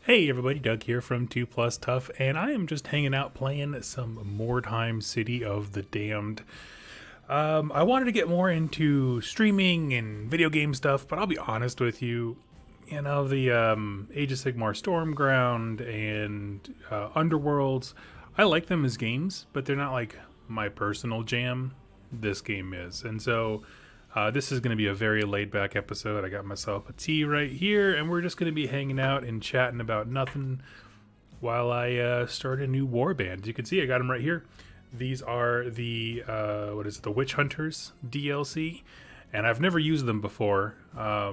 Hey everybody, Doug here from 2 Plus Tough, and I am just hanging out playing some more time City of the Damned. I wanted to get more into streaming and video game stuff, but I'll be honest with you, the Age of Sigmar Stormground and Underworlds, I like them as games, but they're not like my personal jam. This game is. And so this is going to be a very laid back episode. I got myself a tea right here, and we're just going to be hanging out and chatting about nothing while I start a new warband. You can see I got them right here. These are the the Witch Hunters DLC, and I've never used them before. I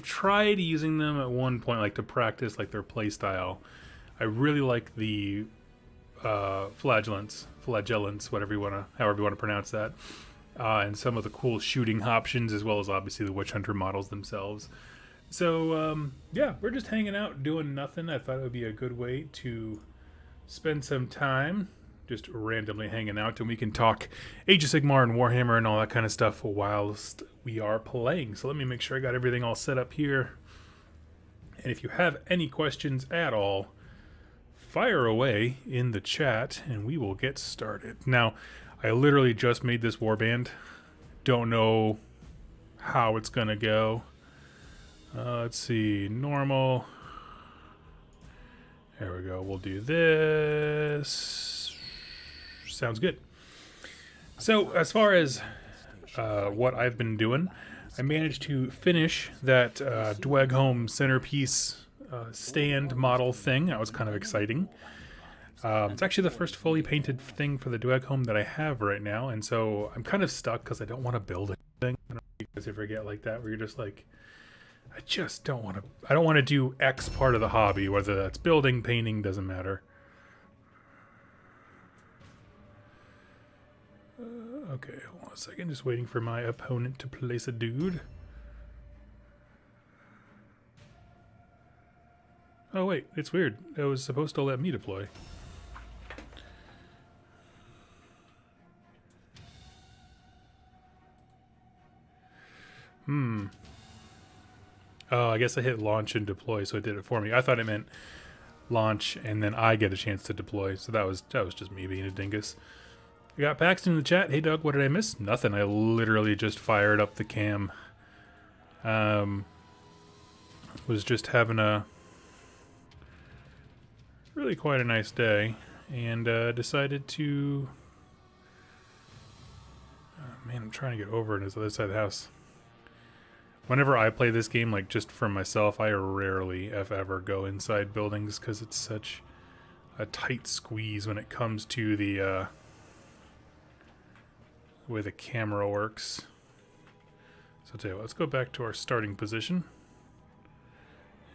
tried using them at one point, like to practice like their play style. I really like the flagellants, however you want to pronounce that. And some of the cool shooting options, as well as obviously the Witch Hunter models themselves. So, yeah, we're just hanging out doing nothing. I thought it would be a good way to spend some time just randomly hanging out, and we can talk Age of Sigmar and Warhammer and all that kind of stuff whilst we are playing. So let me make sure I got everything all set up here. And if you have any questions at all, fire away in the chat, and we will get started. Now, I literally just made this warband. Don't know how it's gonna go. Let's see, normal. There we go. We'll do this. Sounds good. So as far as what I've been doing, I managed to finish that Dweghome centerpiece stand model thing. That was kind of exciting. It's actually the first fully painted thing for the Dweghome that I have right now, and so I'm kind of stuck because I don't want to build anything. I don't know if you guys ever get like that, where you're just like, I just don't want to. I don't want to do X part of the hobby, whether that's building, painting, doesn't matter. Okay, hold on a second. Just waiting for my opponent to place a dude. Oh wait, it's weird. It was supposed to let me deploy. Oh, I guess I hit launch and deploy, so it did it for me. I thought it meant launch and then I get a chance to deploy. So that was just me being a dingus. We got Paxton in the chat. Hey Doug, what did I miss? Nothing. I literally just fired up the cam. Was just having a really quite a nice day, and decided to. Oh, man, I'm trying to get over to this other side of the house. Whenever I play this game, like just for myself, I rarely, if ever, go inside buildings because it's such a tight squeeze when it comes to the way the camera works. So I'll tell you what, let's go back to our starting position.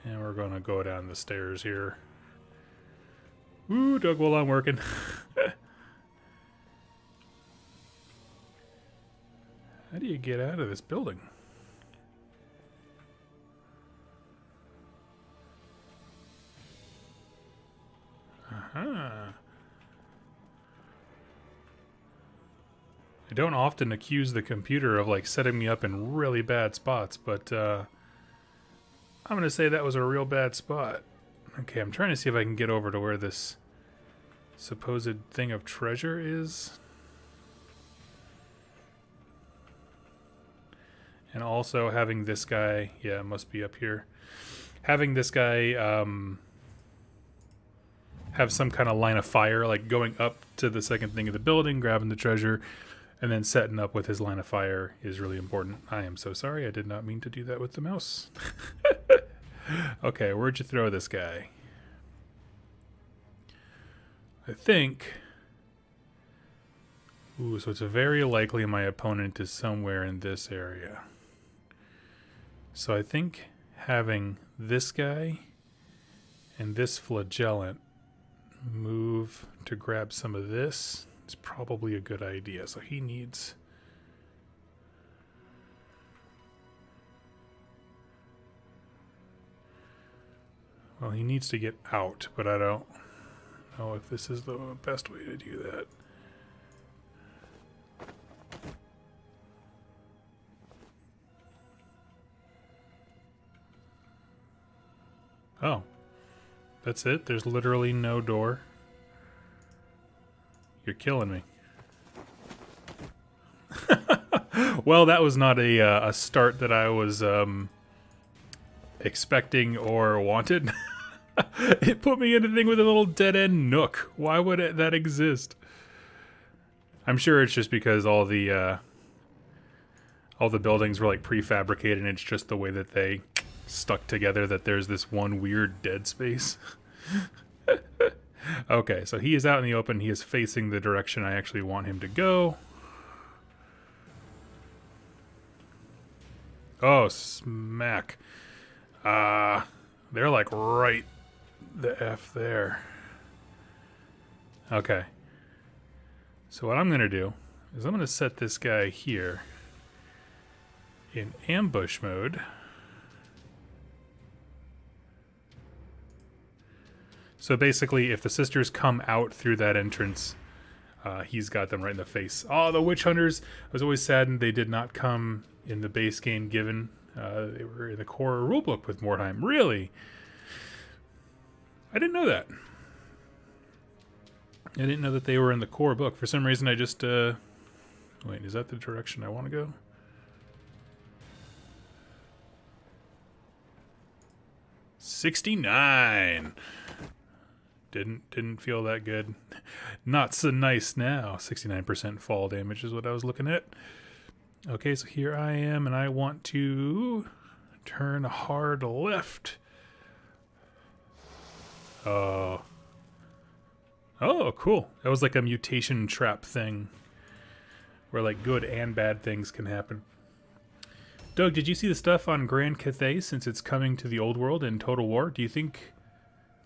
And we're going to go down the stairs here. Ooh, Doug, while I'm working. How do you get out of this building? I don't often accuse the computer of like setting me up in really bad spots, but I'm gonna say that was a real bad spot. Okay, I'm trying to see if I can get over to where this supposed thing of treasure is. And also having this guy, yeah, it must be up here. Having this guy have some kind of line of fire, like going up to the second thing of the building, grabbing the treasure, and then setting up with his line of fire is really important. I am so sorry. I did not mean to do that with the mouse. Okay, where'd you throw this guy? I think... Ooh, so it's very likely my opponent is somewhere in this area. So I think having this guy and this flagellant move to grab some of this is probably a good idea. So he needs... Well, he needs to get out, but I don't know if this is the best way to do that. Oh. That's it? There's literally no door? You're killing me. Well, that was not a start that I was expecting or wanted. It put me in a thing with a little dead-end nook. Why would that exist? I'm sure it's just because all the buildings were like prefabricated and it's just the way that they stuck together that there's this one weird dead space. Okay, so he is out in the open. He is facing the direction I actually want him to go. Oh, smack. They're like right the F there. Okay. So what I'm going to do is I'm going to set this guy here in ambush mode. So basically, if the sisters come out through that entrance, he's got them right in the face. Oh, the witch hunters! I was always saddened they did not come in the base game given. They were in the core rulebook with Mordheim. Really? I didn't know that. I didn't know that they were in the core book. For some reason, I just... Wait, is that the direction I want to go? $69! Didn't feel that good. Not so nice now. 69% fall damage is what I was looking at. Okay, so here I am, and I want to turn hard left. Oh, cool. That was like a mutation trap thing where like good and bad things can happen. Doug, did you see the stuff on Grand Cathay since it's coming to the old world in Total War? Do you think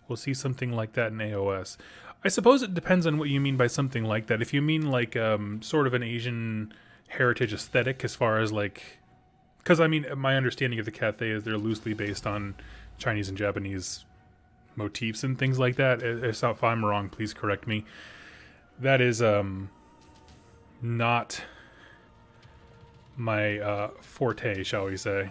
we'll see something like that in AOS? I suppose it depends on what you mean by something like that. If you mean like sort of an Asian heritage aesthetic as far as like... Because, I mean, my understanding of the Cathay is they're loosely based on Chinese and Japanese motifs and things like that. If I'm wrong, please correct me. That is not my forte, shall we say.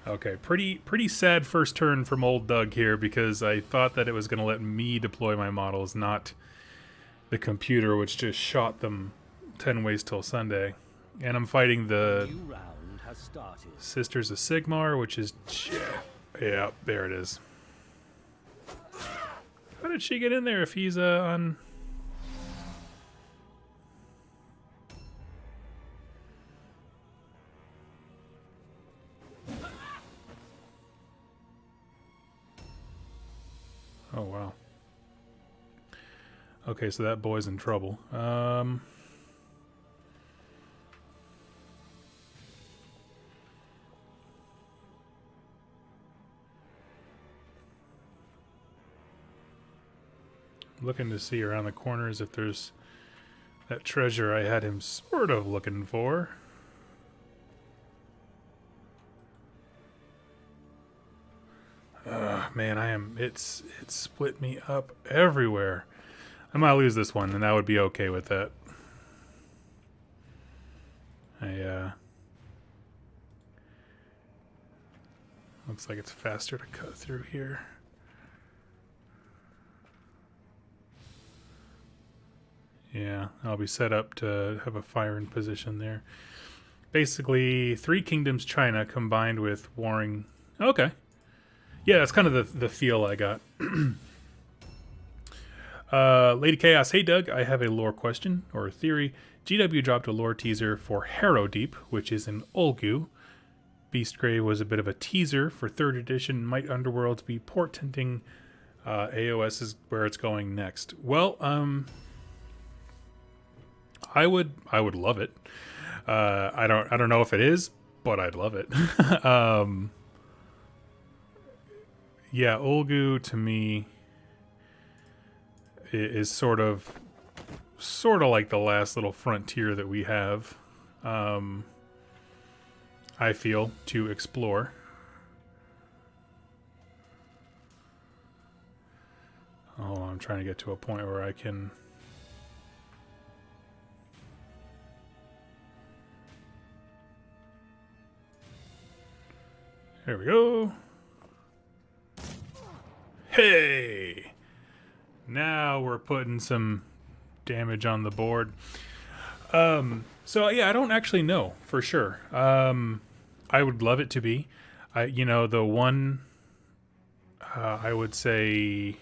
Okay, pretty sad first turn from old Doug here because I thought that it was going to let me deploy my models, not the computer, which just shot them 10 ways till Sunday. And I'm fighting the Sisters of Sigmar, which is... Yeah, there it is. How did she get in there if he's on... Oh, wow. Okay, so that boy's in trouble. Looking to see around the corners if there's that treasure I had him sort of looking for. Man, it's split me up everywhere. I might lose this one, and that would be okay with that. Looks like it's faster to cut through here. Yeah, I'll be set up to have a firing position there. Basically, 3 Kingdoms China combined with warring... Okay. Yeah, that's kind of the feel I got. Lady Chaos, hey Doug, I have a lore question, or a theory. GW dropped a lore teaser for Harrow Deep, which is in Olgu. Beastgrave was a bit of a teaser for 3rd edition. Might Underworlds be portenting AOS is where it's going next? Well, I would love it. I don't know if it is, but I'd love it. Yeah, Olgu to me is sort of like the last little frontier that we have. I feel to explore. Oh, I'm trying to get to a point where I can. There we go. Hey! Now we're putting some damage on the board. So yeah, I don't actually know for sure. I would love it to be. The one I would say,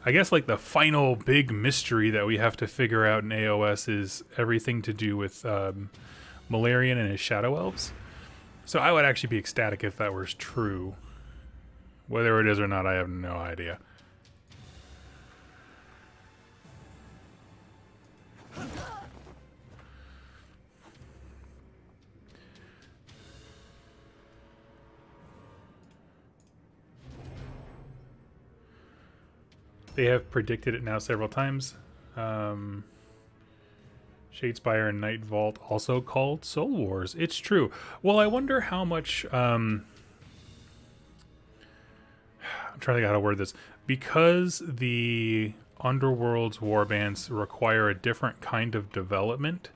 I guess like the final big mystery that we have to figure out in AOS is everything to do with Malarian and his Shadow Elves. So I would actually be ecstatic if that was true. Whether it is or not, I have no idea. They have predicted it now several times. Shadespire and Night Vault also called Soul Wars. It's true. Well, I wonder how much... I'm trying to think how to word this. Because the Underworld's warbands require a different kind of development,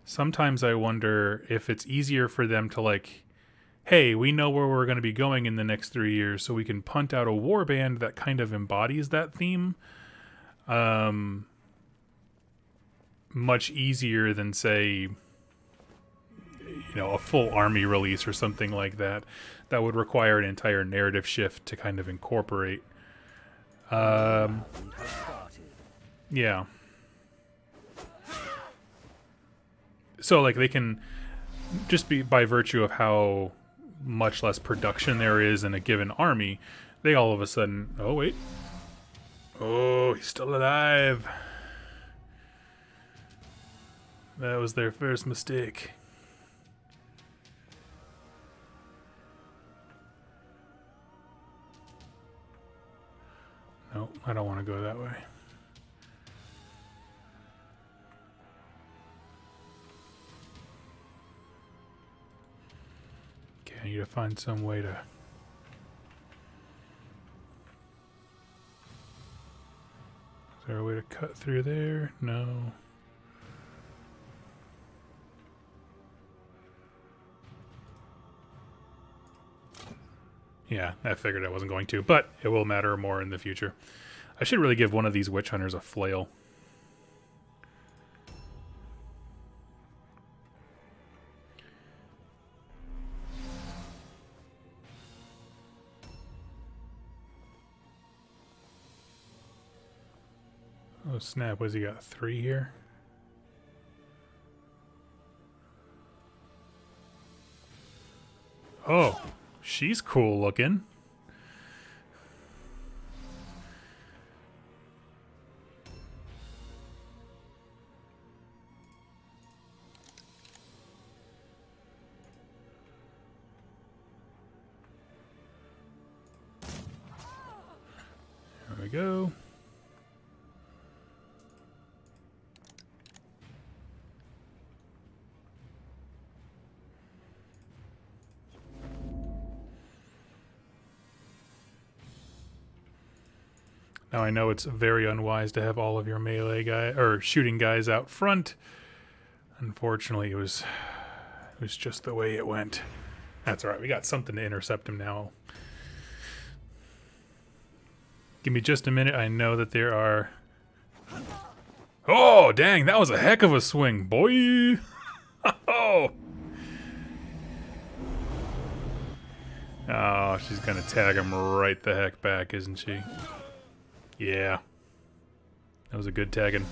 sometimes I wonder if it's easier for them to like, hey, we know where we're going to be going in the next 3 years, so we can punt out a warband that kind of embodies that theme. Much easier than, say, a full army release or something like that. That would require an entire narrative shift to kind of incorporate. Yeah. So, like, they can just be by virtue of how much less production there is in a given army, they all of a sudden... Oh, wait. Oh, he's still alive. That was their first mistake. No, I don't want to go that way. Okay, I need to find some way to... Is there a way to cut through there? No. Yeah, I figured I wasn't going to, but it will matter more in the future. I should really give one of these witch hunters a flail. Oh snap, what's he got? 3 here? Oh, she's cool looking. There we go. Now I know it's very unwise to have all of your melee shooting guys out front. Unfortunately, it was just the way it went. That's all right. We got something to intercept him now. Give me just a minute. I know that there are... Oh, dang. That was a heck of a swing, boy. Oh. Oh, she's going to tag him right the heck back, isn't she? Yeah. That was a good tagging.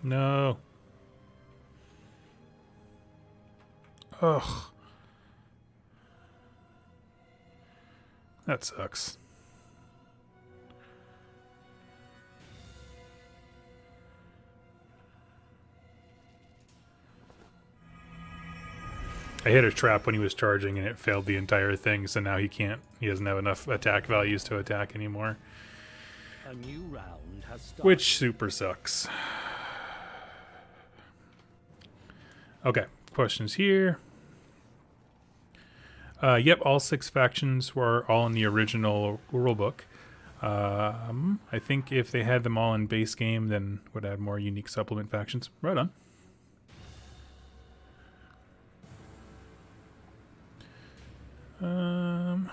No. Ugh. That sucks. I hit a trap when he was charging and it failed the entire thing, so now he doesn't have enough attack values to attack anymore. A new round has started. Which super sucks. Okay, questions here. Yep, all 6 factions were all in the original rulebook. I think if they had them all in base game, then would add more unique supplement factions. Right on. Um,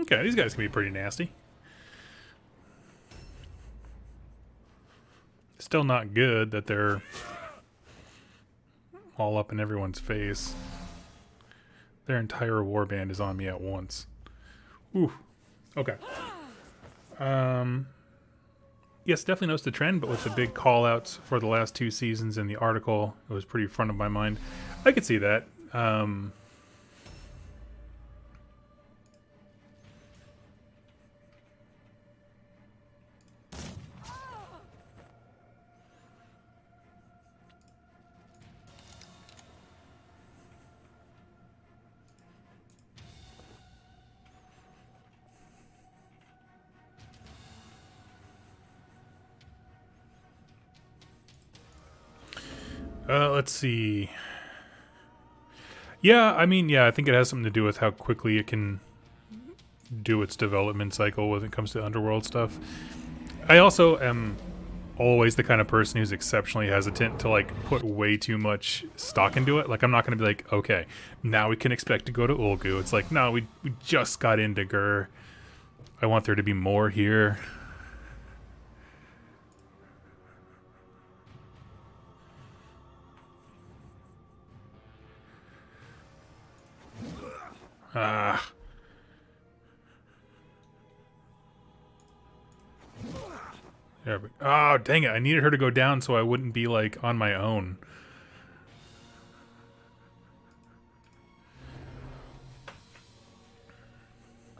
Okay, these guys can be pretty nasty. Still not good that they're all up in everyone's face. Their entire warband is on me at once. Ooh. Okay. Yes, definitely noticed the trend, but with the big call-outs for the last 2 seasons in the article, it was pretty front of my mind. I could see that. Let's see. Yeah, I mean, yeah, I think it has something to do with how quickly it can do its development cycle when it comes to Underworld stuff. I also am always the kind of person who's exceptionally hesitant to, like, put way too much stock into it. Like, I'm not going to be like, okay, now we can expect to go to Ulgu. It's like, no, we just got into Gur. I want there to be more here. Ah. There we go. Oh, dang it. I needed her to go down so I wouldn't be, like, on my own.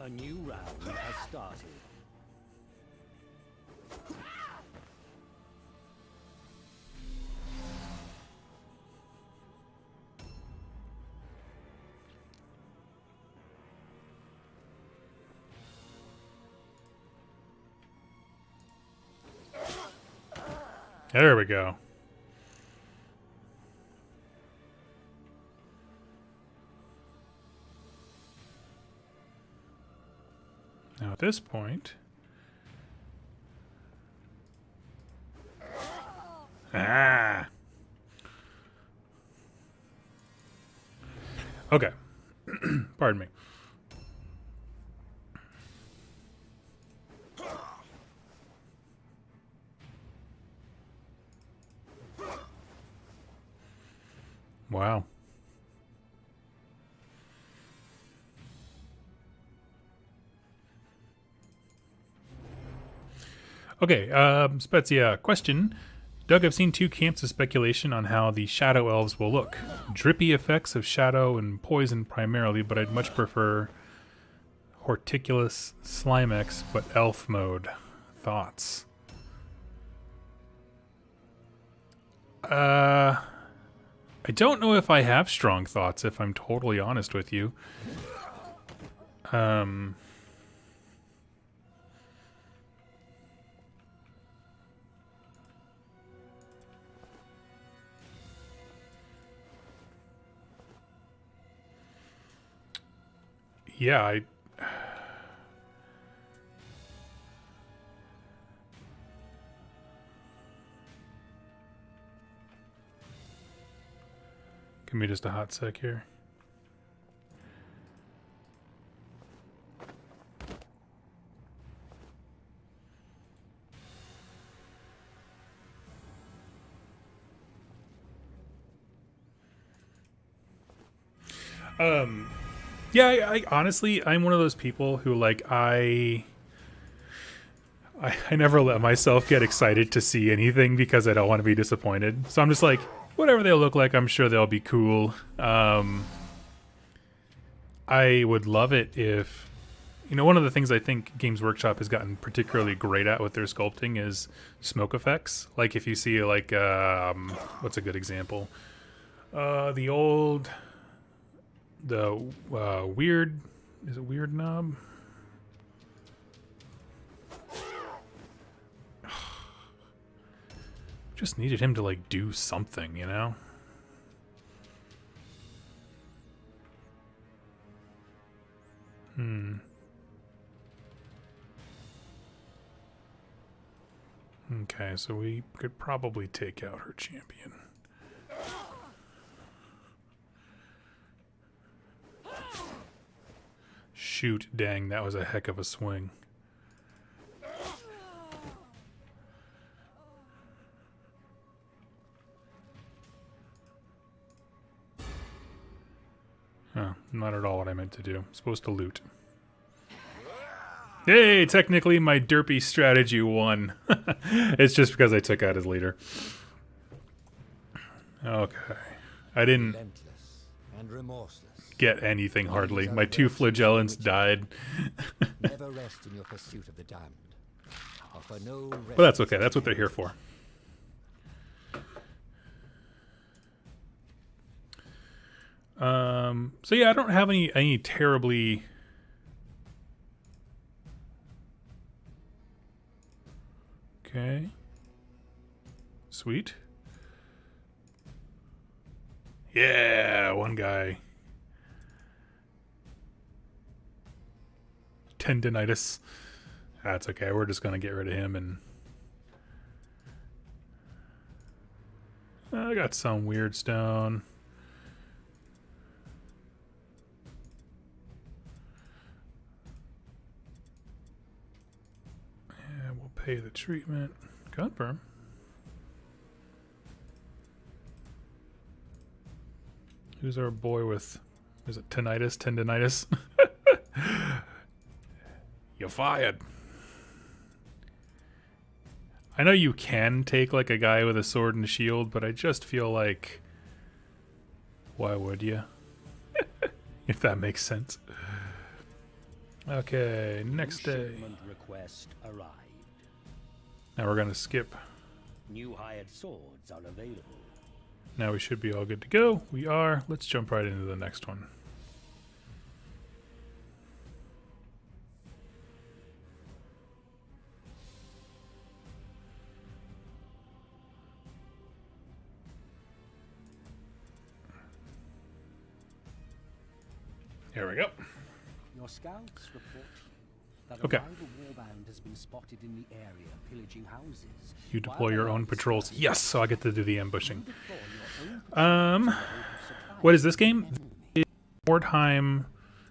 A new round has started. There we go. Now at this point... Ah! Okay. Pardon me. Wow. Okay, Spezia, question. Doug, I've seen 2 camps of speculation on how the Shadow Elves will look. Drippy effects of shadow and poison primarily, but I'd much prefer Horticulus Slimex, but elf mode. Thoughts? I don't know if I have strong thoughts, if I'm totally honest with you. Yeah, give me just a hot sec here. Yeah, I honestly, I'm one of those people who, like, I never let myself get excited to see anything because I don't want to be disappointed. So I'm just like, whatever they look like, I'm sure they'll be cool. I would love it if, you know, one of the things I think Games Workshop has gotten particularly great at with their sculpting is smoke effects. Like if you see like, what's a good example? The weird, is it Weird Knob? Just needed him to like do something, you know? Okay, so we could probably take out her champion. Shoot, dang, that was a heck of a swing. Oh, not at all what I meant to do. I'm supposed to loot. Hey, technically my derpy strategy won. It's just because I took out his leader. Okay. I didn't get anything hardly. My 2 flagellants died. Never rest in your pursuit of the damned. Offer no rest. But that's okay. That's what they're here for. So yeah, I don't have any terribly okay. Sweet. Yeah, one guy. Tendinitis. That's okay. We're just gonna get rid of him and I got some weird stone. Pay the treatment. Confirm. Who's our boy with, is it tinnitus? Tendinitis? You're fired. I know you can take like a guy with a sword and a shield, but I just feel like, why would you? If that makes sense. Okay, next day. Request arrived. Now we're going to skip. New hired swords are available. Now we should be all good to go. We are. Let's jump right into the next one. There we go. Your scouts report that Okay. a rival warband has been spotted in the area pillaging houses. You deploy your own patrols. Yes, so I get to do the ambushing. What is this game? Mordheim,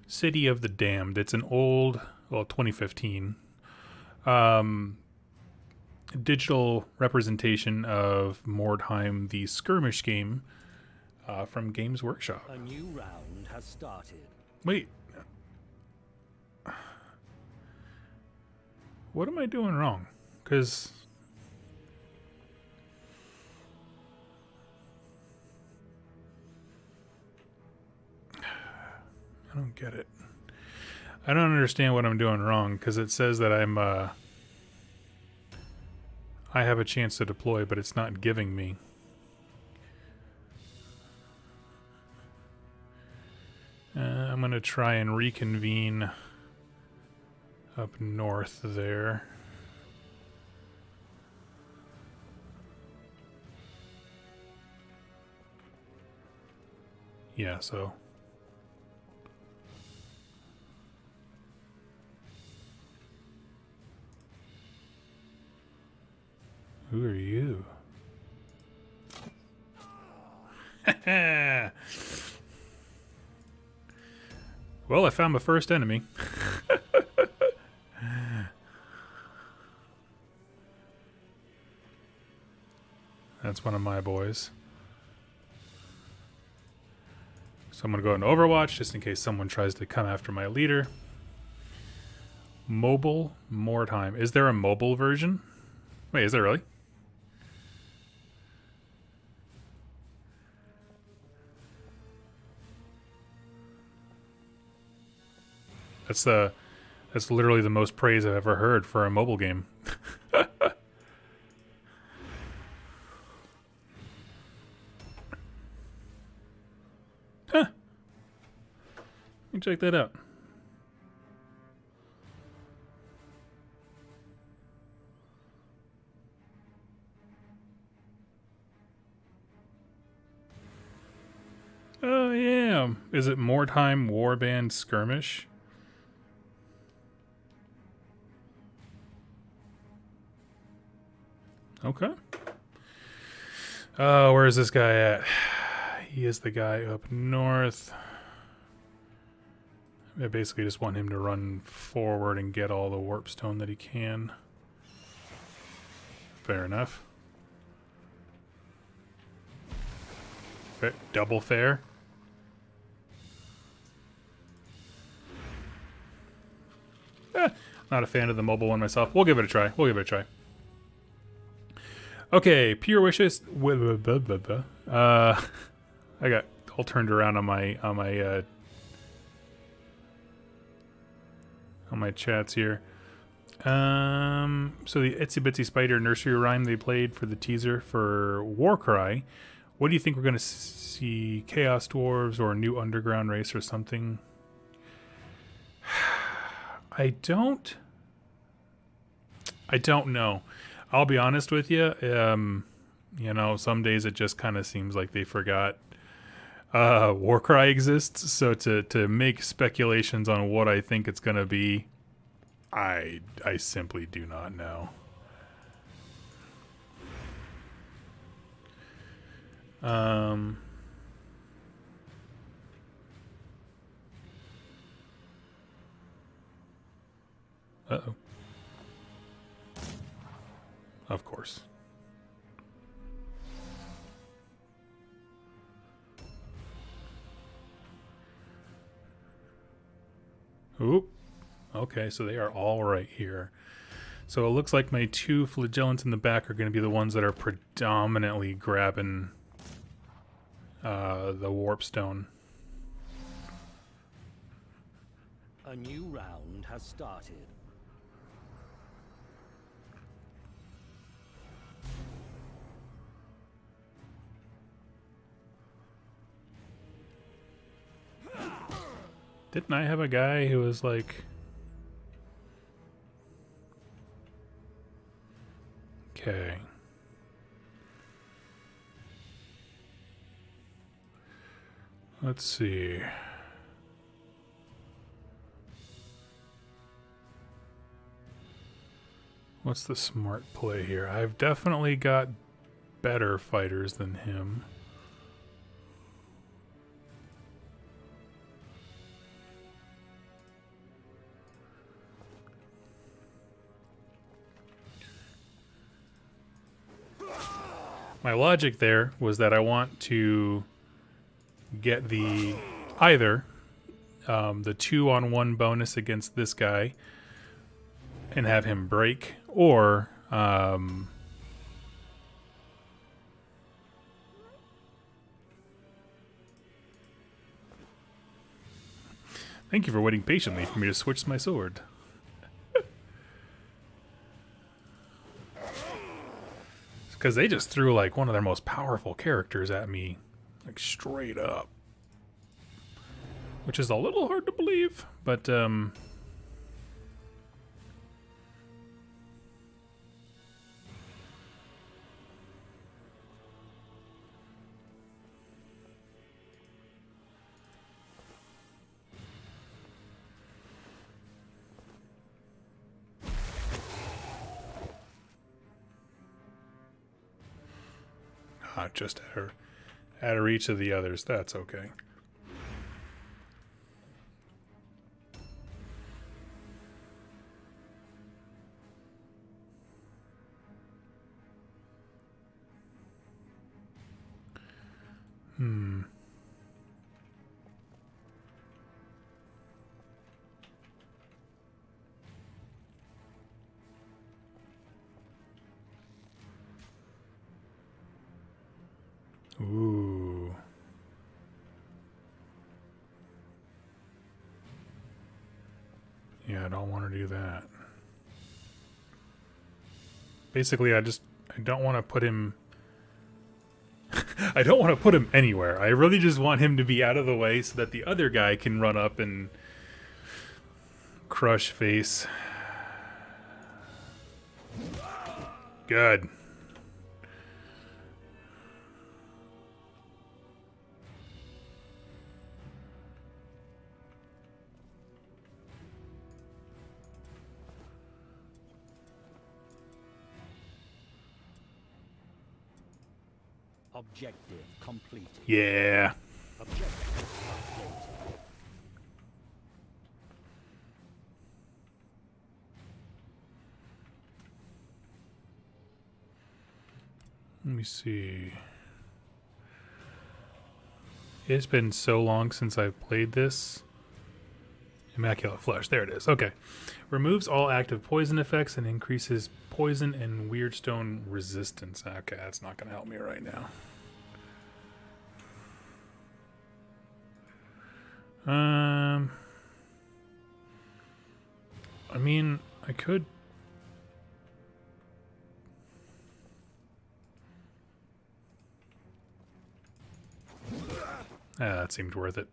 City of the Damned. It's an old, well, 2015 digital representation of Mordheim, the skirmish game from Games Workshop. A new round has started. Wait. What am I doing wrong? Because I don't get it. I don't understand what I'm doing wrong because it says that I have a chance to deploy, but it's not giving me. I'm going to try and reconvene up north there. Yeah, so who are you? Well, I found my first enemy. That's one of my boys. So I'm going to go into Overwatch just in case someone tries to come after my leader. Mobile more time. Is there a mobile version? Wait, is there really? That's literally the most praise I've ever heard for a mobile game. Huh. Let me check that out. Oh yeah. Is it more time warband skirmish? Okay. Oh, where is this guy at? He is the guy up north. I basically just want him to run forward and get all the warp stone that he can. Fair enough. Double fair. Not a fan of the mobile one myself. We'll give it a try. Okay, pure wishes. I got all turned around on my chats here. So the Itsy Bitsy Spider nursery rhyme they played for the teaser for Warcry. What do you think we're going to see? Chaos Dwarves or a new underground race or something? I don't know. I'll be honest with you. You know, some days it just kind of seems like they forgot Warcry exists. So to make speculations on what I think it's going to be, I simply do not know. Uh-oh. Of course. Oop. Okay, so they are all right here. So it looks like my two flagellants in the back are going to be the ones that are predominantly grabbing the warp stone. A new round has started. Didn't I have a guy who was like... Okay. Let's see. What's the smart play here? I've definitely got better fighters than him. My logic there was that I want to get the either the 2-on-1 bonus against this guy and have him break, or thank you for waiting patiently for me to switch my sword. Because they just threw like one of their most powerful characters at me, like straight up. Which is a little hard to believe, but just at her reach of the others. That's okay. Ooh. Yeah, I don't want to do that. Basically, I don't want to put him... I don't want to put him anywhere. I really just want him to be out of the way so that the other guy can run up and crush face. Good. Objective completed. Yeah. Objective updated. Let me see. It's been so long since I've played this. Immaculate Flush. There it is. Okay. Removes all active poison effects and increases poison and Weirdstone resistance. Okay, that's not going to help me right now. I mean, I could... that seemed worth it.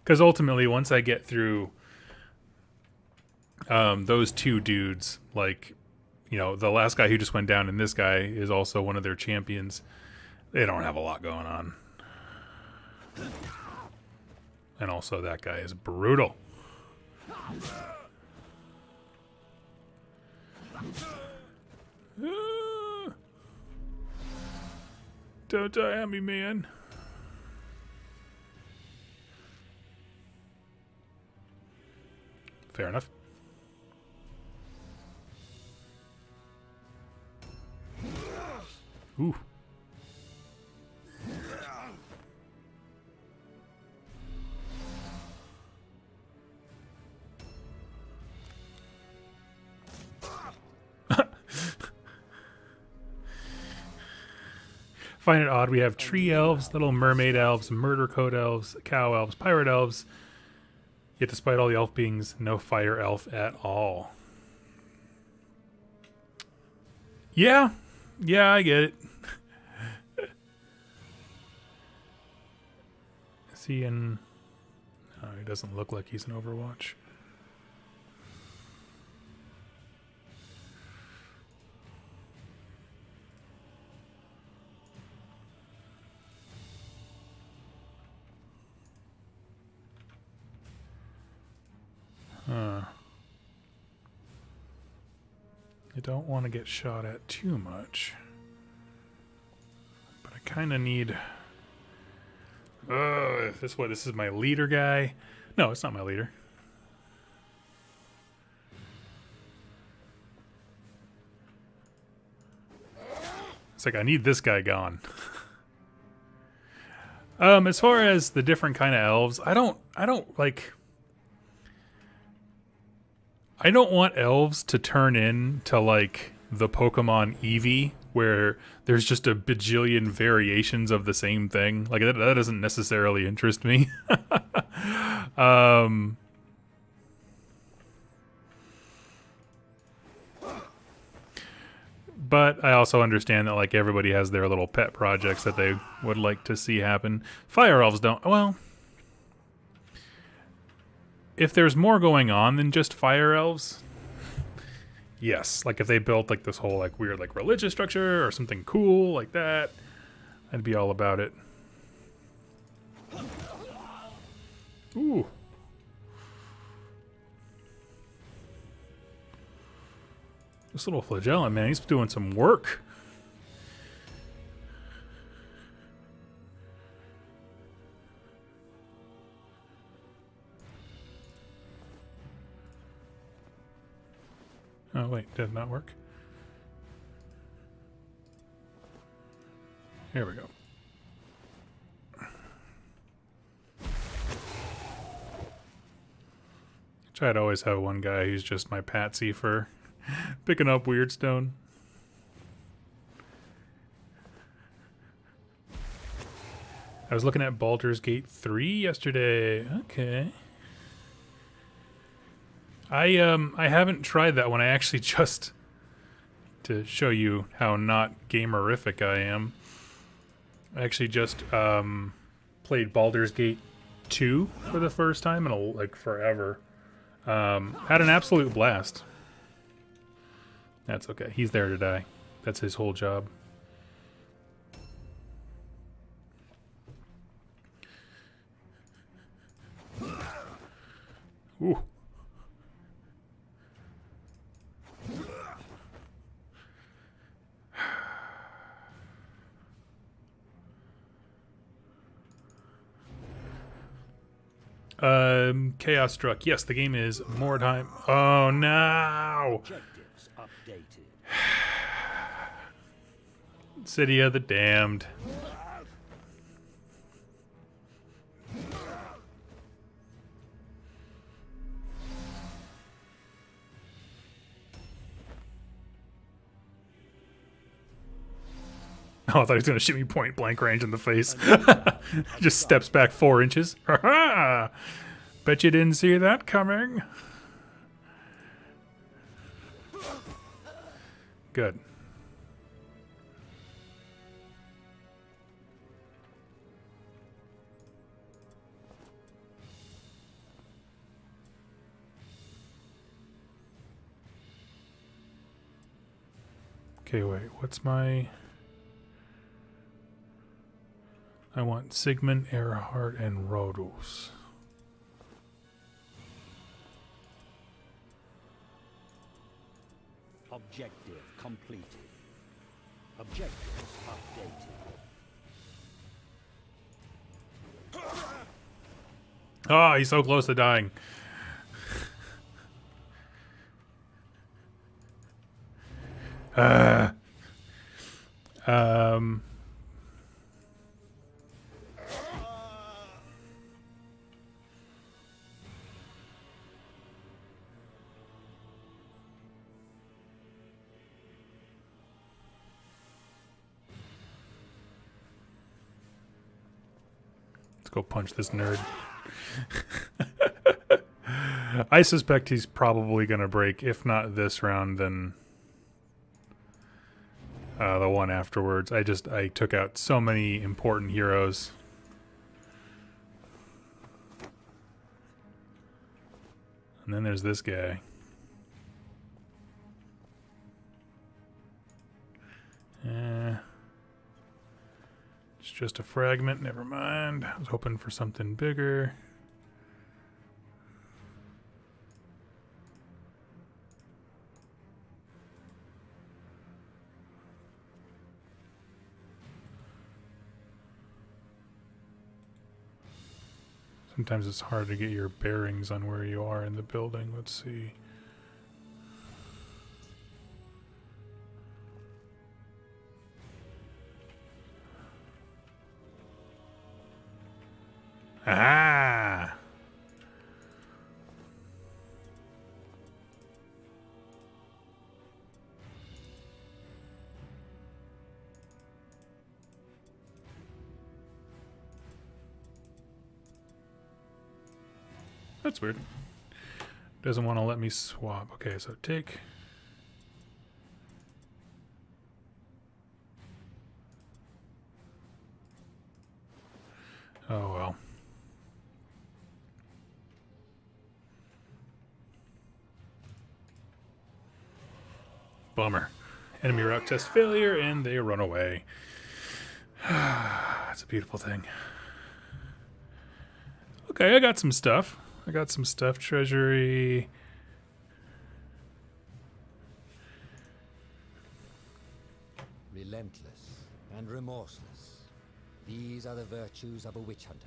Because ultimately, once I get through those two dudes, like, you know, the last guy who just went down and this guy is also one of their champions, they don't have a lot going on. And also that guy is brutal. Don't die on me, man. Fair enough. Ooh. Find it odd. We have tree elves, little mermaid elves, murder code elves, cow elves, pirate elves. Yet despite all the elf beings, no fire elf at all. Yeah. Yeah, I get it. Is he in... Oh, he doesn't look like he's in Overwatch. I don't want to get shot at too much. But I kind of need... this is my leader guy? No, it's not my leader. It's like, I need this guy gone. As far as the different kind of elves, I don't want elves to turn into like the Pokemon Eevee, where there's just a bajillion variations of the same thing. Like that doesn't necessarily interest me. But I also understand that like everybody has their little pet projects that they would like to see happen. Fire elves don't. Well, if there's more going on than just fire elves, yes. Like if they built like this whole like weird like religious structure or something cool like that, I'd be all about it. Ooh. This little flagellum, man, he's doing some work. Oh, wait, did it not work? Here we go. Try to always have one guy who's just my patsy for picking up Weirdstone. I was looking at Baldur's Gate 3 yesterday. Okay. I haven't tried that one. I actually just, to show you how not gamerific I am, I actually just played Baldur's Gate 2 for the first time in like forever. Had an absolute blast. That's okay. He's there to die. That's his whole job. Ooh. Chaos struck. Yes, the game is more time. Oh no! Objectives updated. City of the Damned. Oh, I thought he was going to shoot me point blank range in the face. Just steps back 4 inches. Ha ha! Bet you didn't see that coming. Good. Okay, wait. What's my... I want Sigmund, Earhart, and Rhodus. Objective completed. Objectives updated. Oh, he's so close to dying. Um... Let's go punch this nerd. I suspect he's probably going to break. If not this round, then the one afterwards. I took out so many important heroes. And then there's this guy. It's just a fragment, never mind. I was hoping for something bigger. Sometimes it's hard to get your bearings on where you are in the building. Let's see. Ah! That's weird. Doesn't want to let me swap. Okay, so take... Oh well. Bummer. Enemy route test failure, and they run away. That's a beautiful thing. Okay, I got some stuff. Treasury. Relentless and remorseless. These are the virtues of a witch hunter.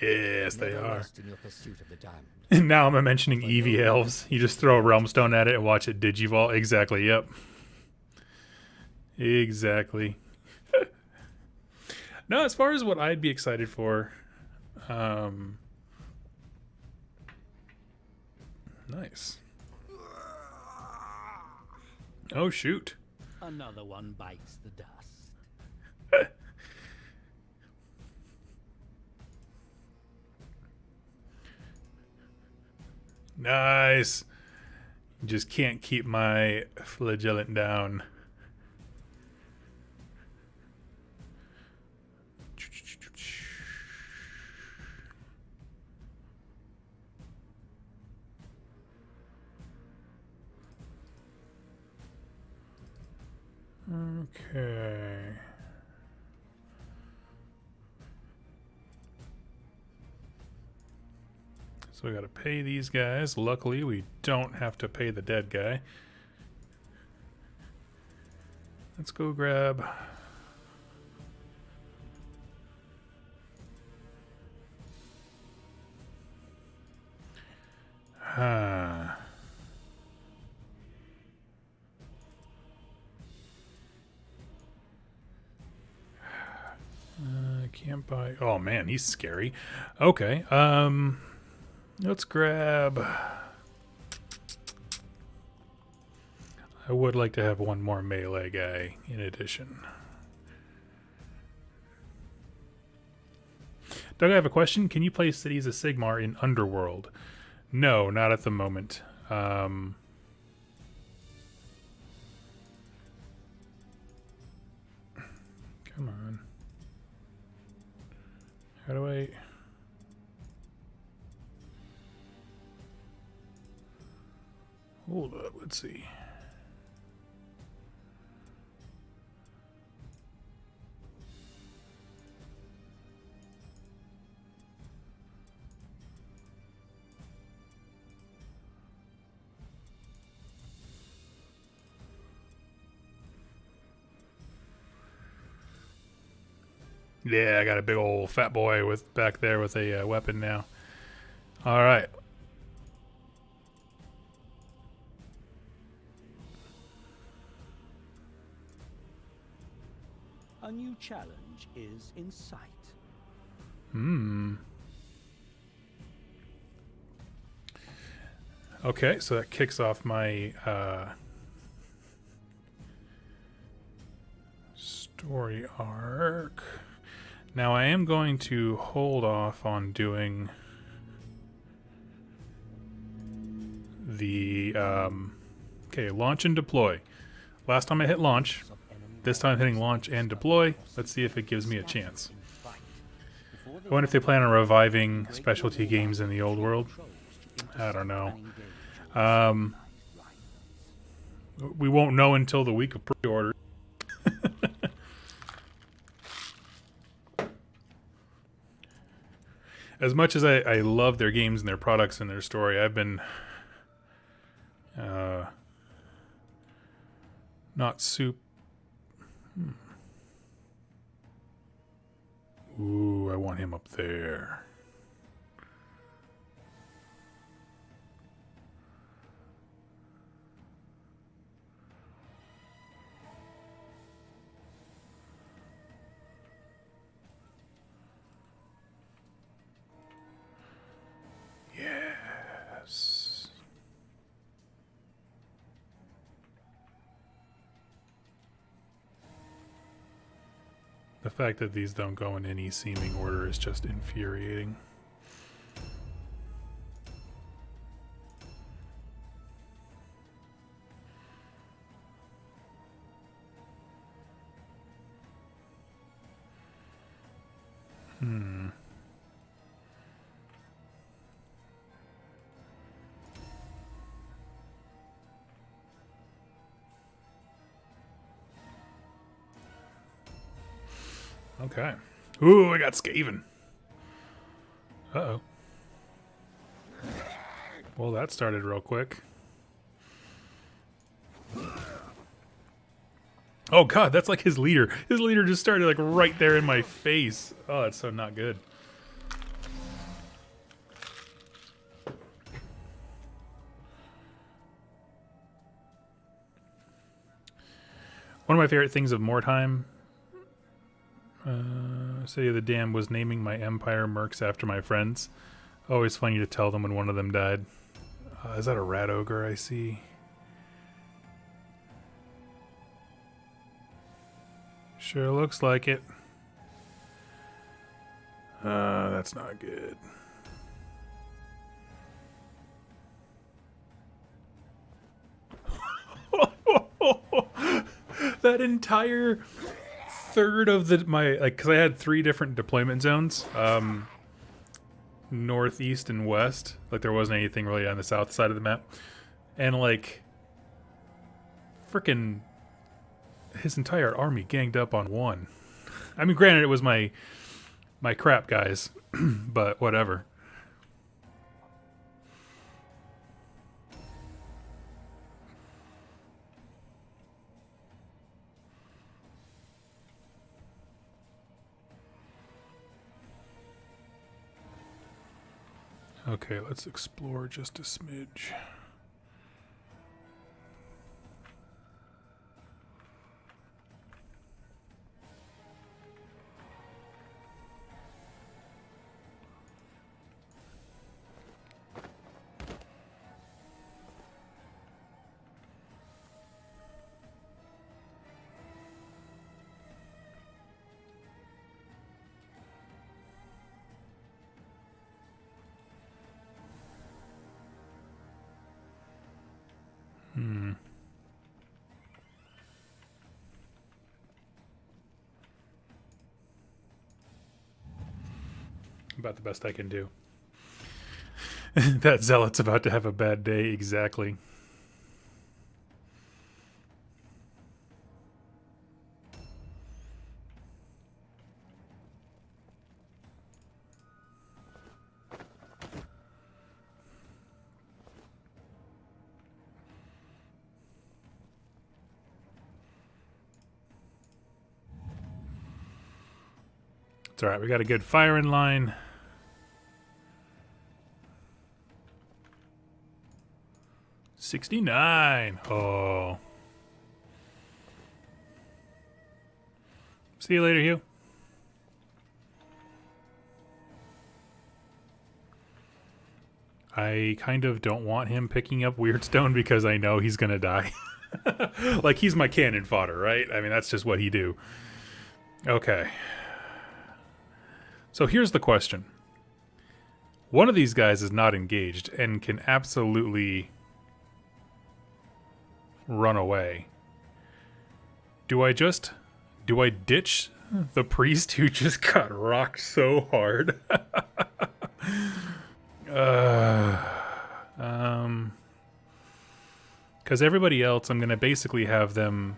Yes, they Never are. rest in your pursuit of the damned. And now I'm mentioning Eevee elves. You just throw a realm stone at it and watch it digivolve. Exactly, yep. Exactly. No, as far as what I'd be excited for, nice. Oh, shoot. Another one bites the dust. Nice. Just can't keep my flagellant down. Okay. So we gotta pay these guys. Luckily, we don't have to pay the dead guy. Let's go grab... Can't buy... Oh, man, he's scary. Okay, let's grab... I would like to have one more melee guy in addition. Doug, I have a question. Can you play Cities of Sigmar in Underworld? No, not at the moment. Come on. How do I... Hold up, let's see. Yeah, I got a big old fat boy with back there with a weapon now. All right. A new challenge is in sight. Okay, so that kicks off my story arc. Now I am going to hold off on doing the okay, launch and deploy. Last time I hit launch, this time hitting launch and deploy. Let's see if it gives me a chance. I wonder if they plan on reviving specialty games in the old world. I don't know. We won't know until the week of pre-order. As much as I love their games and their products and their story, I've been not soup. Ooh, I want him up there. Yes. The fact that these don't go in any seeming order is just infuriating. Okay. Ooh, I got Skaven. Uh-oh. Well, that started real quick. Oh god, that's like his leader. His leader just started like right there in my face. Oh, that's so not good. One of my favorite things of Mordheim, City of the Dam, was naming my Empire mercs after my friends. Always funny to tell them when one of them died. Is that a rat ogre I see? Sure looks like it. That's not good. that entire third of my because I had 3 different deployment zones, north, east, and west. Like there wasn't anything really on the south side of the map, and like freaking his entire army ganged up on one. I mean, granted, it was my crap guys, but whatever. Okay, let's explore just a smidge. About the best I can do. That zealot's about to have a bad day, exactly. It's alright, we got a good firing line. $69. Oh. See you later, Hugh. I kind of don't want him picking up Weirdstone because I know he's gonna die. Like, he's my cannon fodder, right? I mean, that's just what he do. Okay. So here's the question. One of these guys is not engaged and can absolutely run away. Do I ditch the priest who just got rocked so hard? Because everybody else, I'm going to basically have them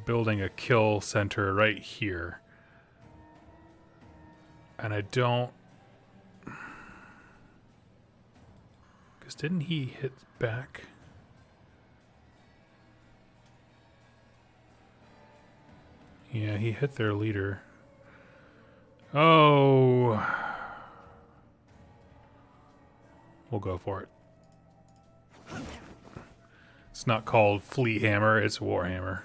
building a kill center right here. And I don't... Because didn't he hit back? Yeah, he hit their leader. Oh. We'll go for it. It's not called Fleet Hammer, it's Warhammer.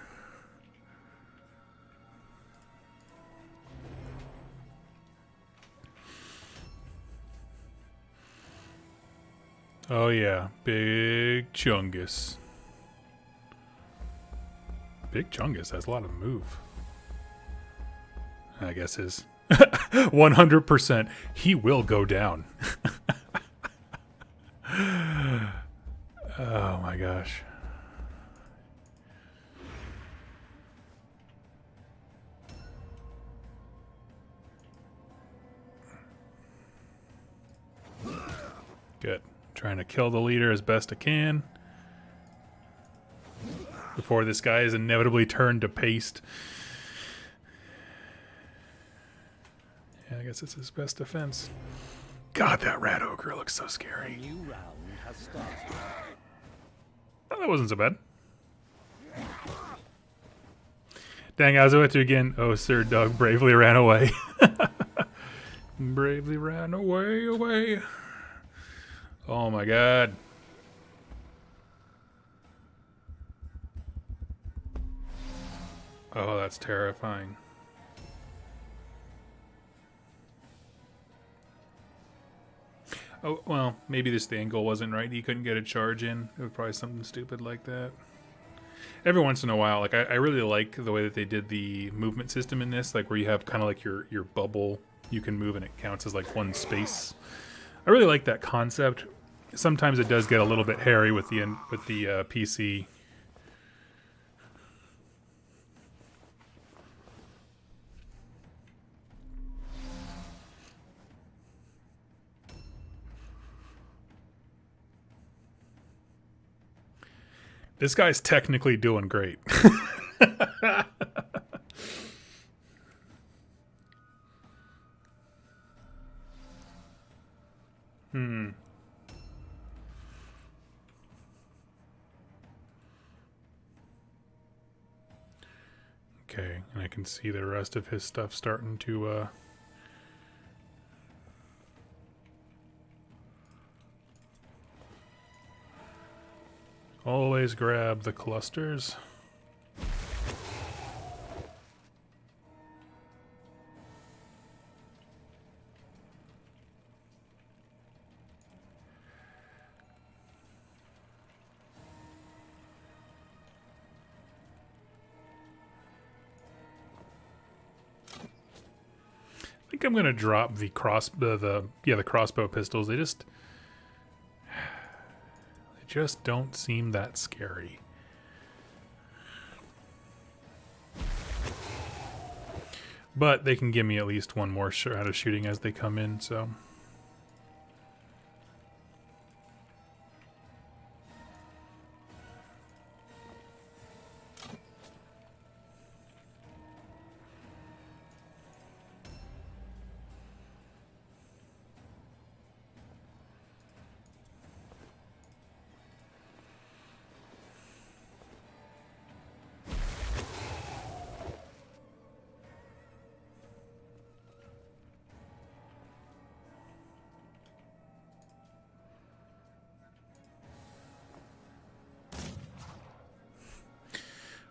Oh yeah, Big Chungus. Big Chungus has a lot of move. I guess his 100%. He will go down. Oh my gosh. Good. Trying to kill the leader as best I can before this guy is inevitably turned to paste. Yeah, I guess it's his best defense. God, that rat ogre looks so scary. New round has started. Oh, that wasn't so bad. Dang, I was about to again. Oh, Sir Doug bravely ran away. Bravely ran away. Oh my god. Oh, that's terrifying. Oh, well, maybe the angle wasn't right. He couldn't get a charge in. It was probably something stupid like that. Every once in a while, like I really like the way that they did the movement system in this, like where you have kind of like your bubble you can move and it counts as like one space. I really like that concept. Sometimes it does get a little bit hairy with the PC. This guy's technically doing great. Okay, and I can see the rest of his stuff starting to always grab the clusters. I think I'm gonna drop the the crossbow pistols. They just don't seem that scary. But they can give me at least one more shot of shooting as they come in, so.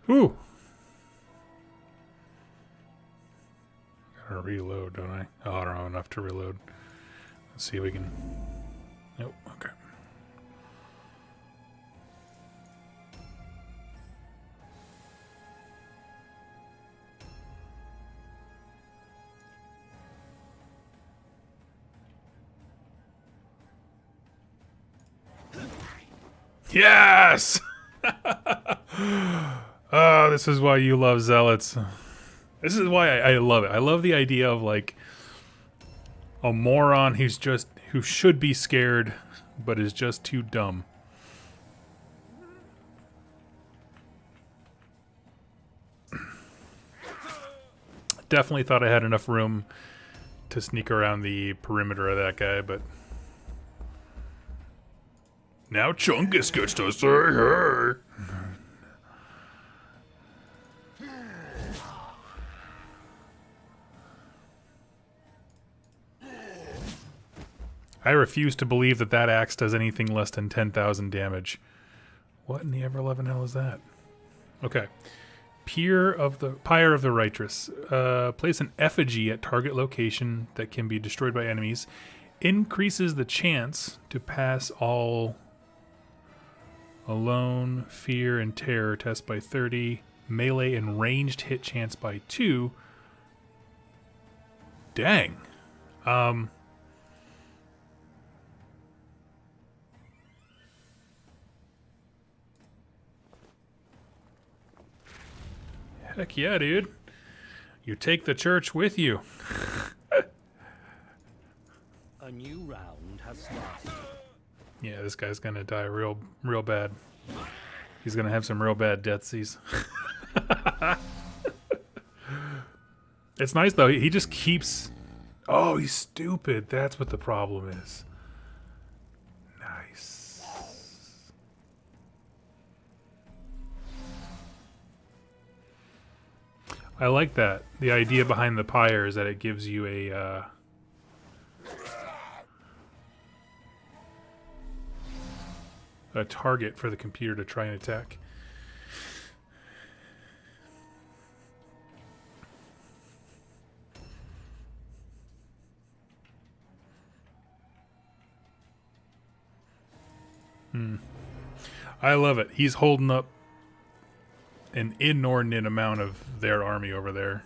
Ooh. Gotta reload, don't I? Oh, I don't have enough to reload. Let's see if we can. Nope. Okay. Yes! Oh, this is why you love zealots. This is why I love it. I love the idea of like a moron who should be scared but is just too dumb. Definitely thought I had enough room to sneak around the perimeter of that guy, but now Chungus gets to say hey. I refuse to believe that that axe does anything less than 10,000 damage. What in the ever-loving hell is that? Okay. Pyre of the Righteous. Place an effigy at target location that can be destroyed by enemies. Increases the chance to pass all alone, fear, and terror test by 30. Melee and ranged hit chance by 2. Dang. Heck yeah, dude. You take the church with you. A new round has started. Yeah, this guy's gonna die real bad. He's gonna have some real bad deathsies. It's nice though. He just keeps. Oh, he's stupid. That's what the problem is. Nice. I like that. The idea behind the pyre is that it gives you a target for the computer to try and attack. I love it. He's holding up an inordinate amount of their army over there.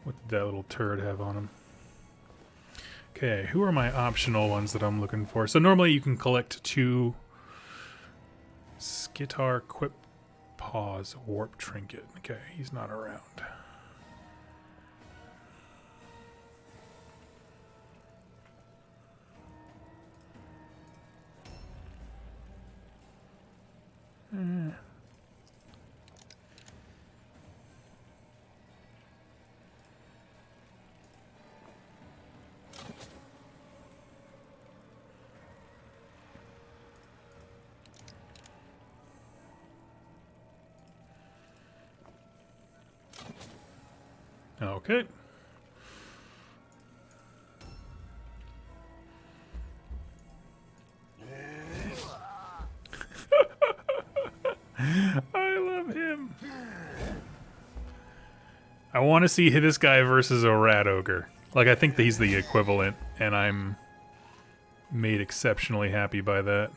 What did that little turret have on him? Okay, who are my optional ones that I'm looking for? So normally you can collect 2 Skitar Quip Paws Warp Trinket. Okay, he's not around. Okay. I love him. I want to see this guy versus a rat ogre. Like, I think that he's the equivalent, and I'm made exceptionally happy by that.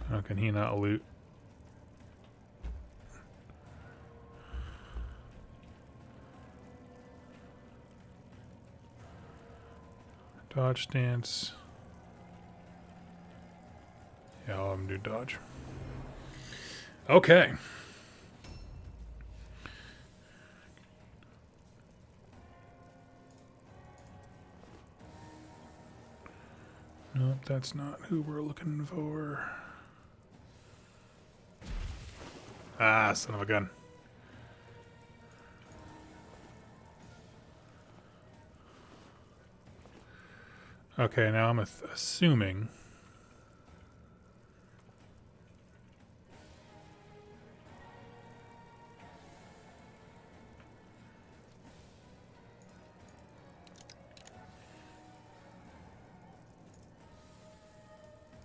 How can he not loot? Dodge stance. Yeah, I'll have him do dodge. Okay. Nope, that's not who we're looking for. Ah, son of a gun. Okay, now I'm assuming.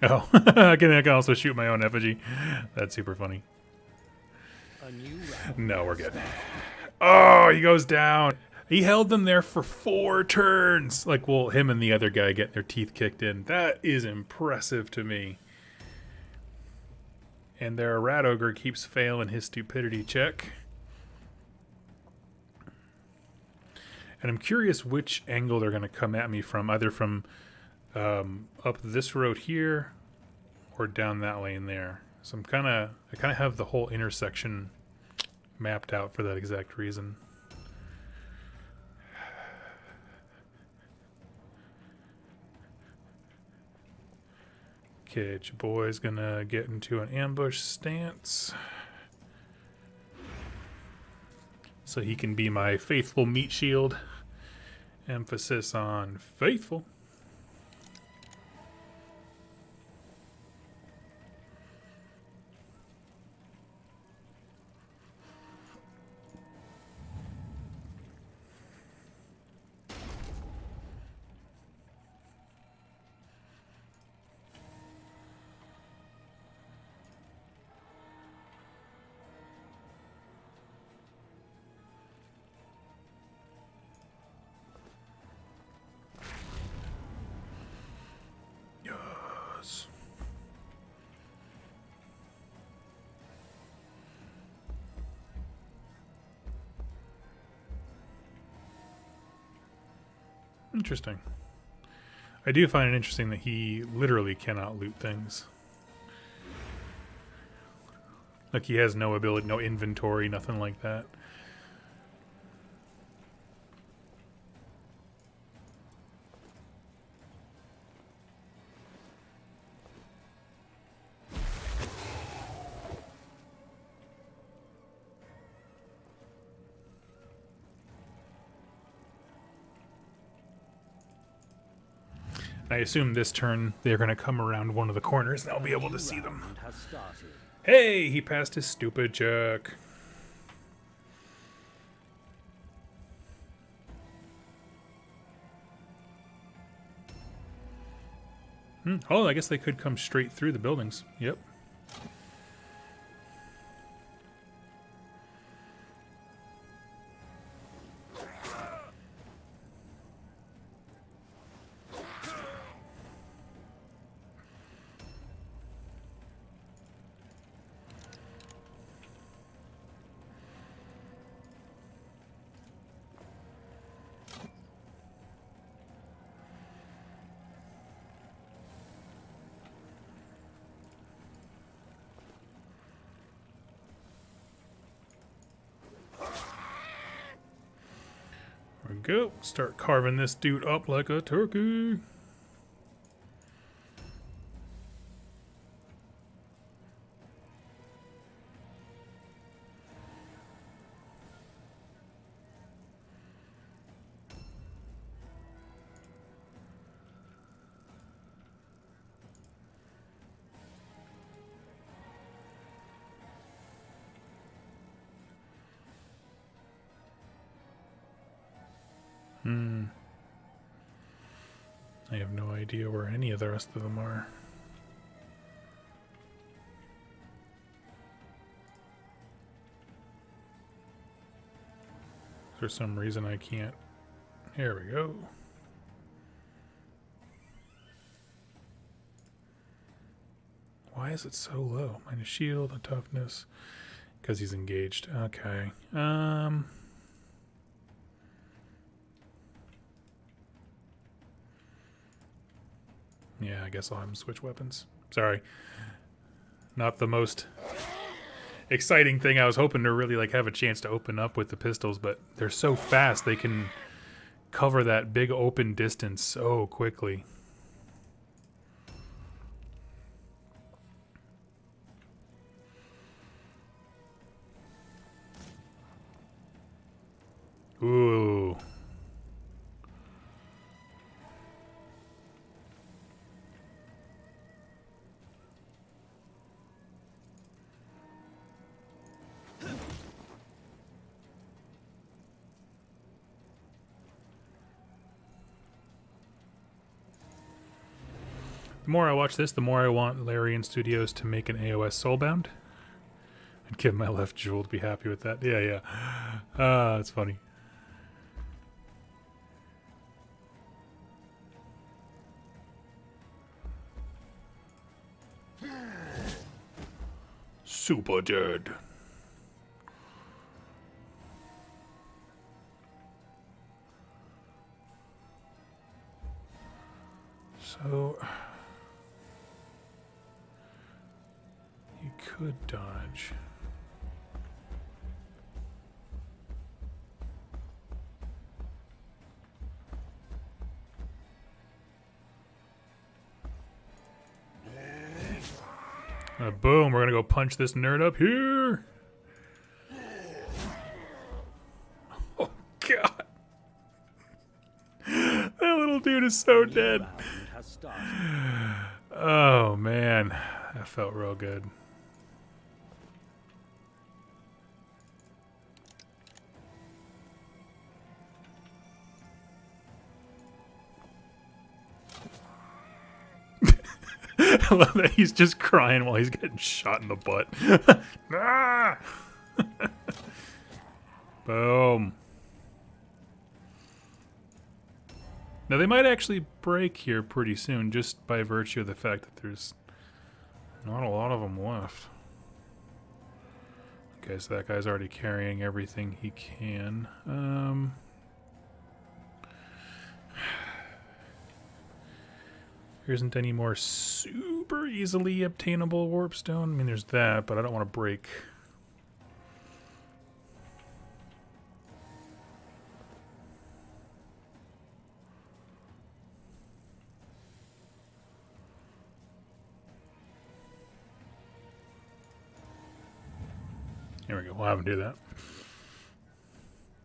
Oh, I can also shoot my own effigy. That's super funny. A new round. No, we're good. Oh, he goes down. He held them there for 4 turns. Like, well, him and the other guy get their teeth kicked in. That is impressive to me. And their rat ogre keeps failing his stupidity check. And I'm curious which angle they're going to come at me from. Either from up this road here or down that lane there. So I kind of have the whole intersection mapped out for that exact reason. Okay, your boy's gonna get into an ambush stance. So he can be my faithful meat shield. Emphasis on faithful. Yes. Interesting. I do find it interesting that he literally cannot loot things. Like, he has no ability, no inventory, nothing like that. I assume this turn they're going to come around one of the corners and I'll be able to see them. Round has started. Hey, he passed his stupid check. Oh, I guess they could come straight through the buildings. Yep. There we go. Start carving this dude up like a turkey. I have no idea where any of the rest of them are. For some reason I can't. Here we go. Why is it so low? Minus shield and toughness. Because he's engaged. Okay. Yeah, I guess I'll have him switch weapons. Sorry. Not the most exciting thing. I was hoping to really like have a chance to open up with the pistols, but they're so fast they can cover that big open distance so quickly. Ooh. The more I watch this, the more I want Larian Studios to make an AOS Soulbound. I'd give my left jewel to be happy with that. Yeah, yeah. That's funny. Super dead. So you could dodge. Boom, we're gonna go punch this nerd up here. Oh god. That little dude is so dead. Round has started. Oh man, that felt real good. I love that he's just crying while he's getting shot in the butt. Ah! Boom. Now they might actually break here pretty soon, just by virtue of the fact that there's not a lot of them left. Okay, so that guy's already carrying everything he can. There isn't any more super easily obtainable warp stone. I mean, there's that, but I don't want to break. Here we go. We'll have them do that.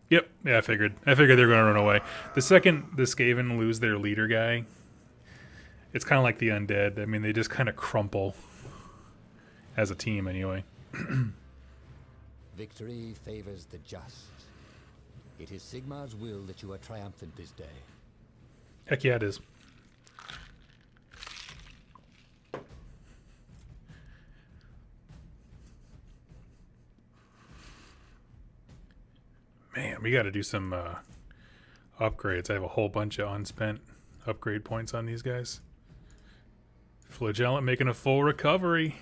Yep. Yeah, I figured. They're going to run away. The second the Skaven lose their leader guy, it's kind of like the undead. I mean, they just kind of crumple as a team anyway. Victory favors the just. It is Sigmar's will that you are triumphant this day. Heck yeah, it is. Man, we got to do some upgrades. I have a whole bunch of unspent upgrade points on these guys. Flagellant making a full recovery.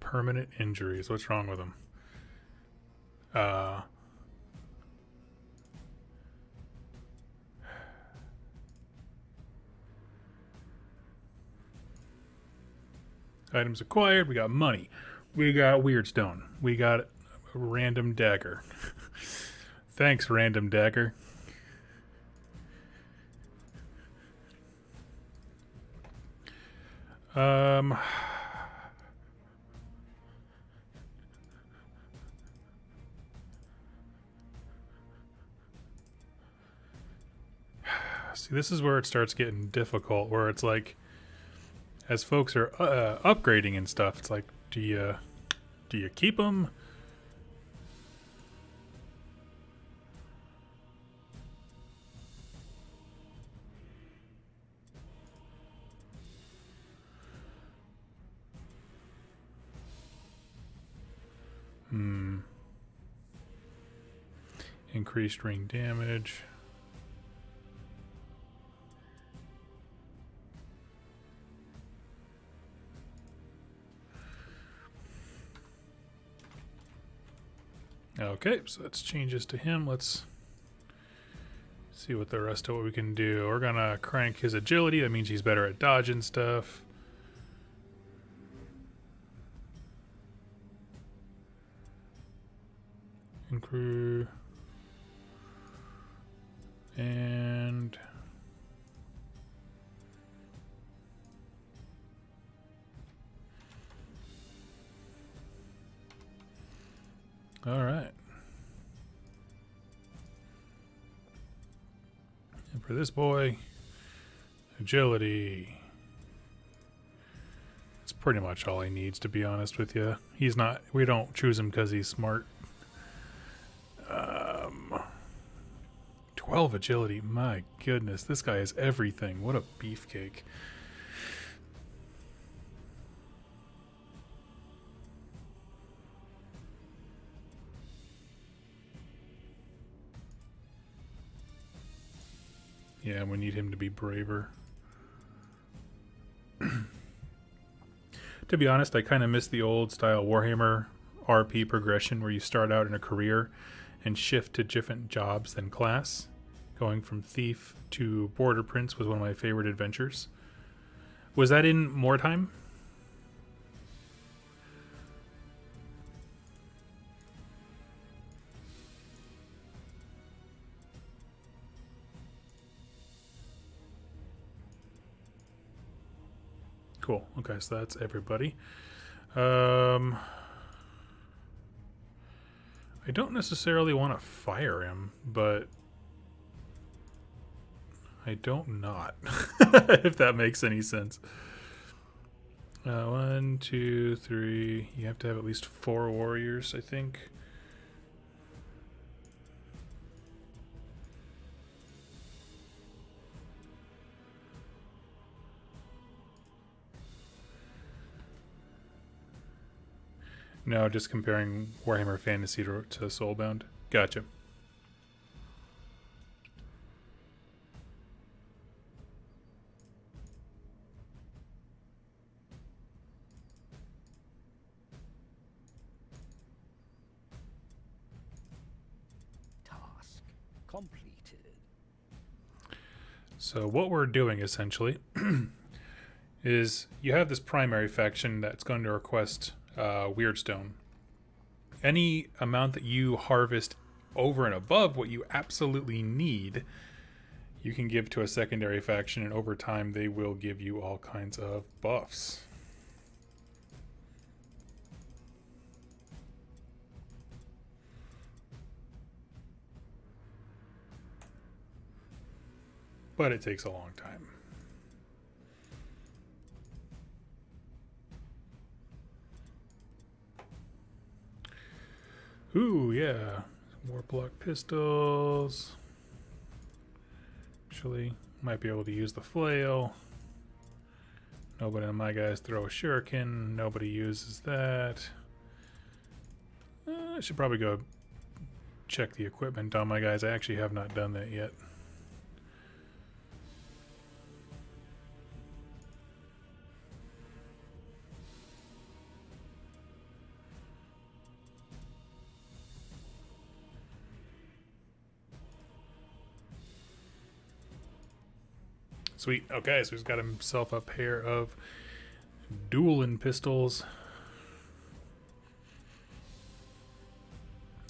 Permanent injuries. What's wrong with him? Items acquired. We got money. We got weird stone. We got a random dagger. Thanks, random dagger. See, this is where it starts getting difficult, where it's like, as folks are upgrading and stuff, it's like, do you Do you keep him? Increased ring damage. Okay, so that's changes to him. Let's see what the rest of what we can do. We're gonna crank his agility. That means he's better at dodging stuff. Increase. And all right. And for this boy, agility. It's pretty much all he needs, to be honest with you. He's not, we don't choose him because he's smart. 12 agility. My goodness, this guy is everything. What a beefcake. Yeah, we need him to be braver. To be honest, I kind of miss the old style Warhammer RP progression where you start out in a career and shift to different jobs than class. Going from thief to border prince was one of my favorite adventures. Was that in wartime? Cool. Okay, so that's everybody. I don't necessarily want to fire him, but I don't not, if that makes any sense. 1, 2, 3. You have to have at least 4 warriors, I think. No, just comparing Warhammer Fantasy to Soulbound. Gotcha. Task completed. So what we're doing essentially is you have this primary faction that's going to request Weirdstone. Any amount that you harvest over and above what you absolutely need, you can give to a secondary faction, and over time they will give you all kinds of buffs. But it takes a long time. Ooh, yeah. Warplock pistols. Actually, might be able to use the flail. Nobody of my guys throw a shuriken. Nobody uses that. I should probably go check the equipment on my guys. I actually have not done that yet. Sweet. Okay, so he's got himself a pair of dueling pistols.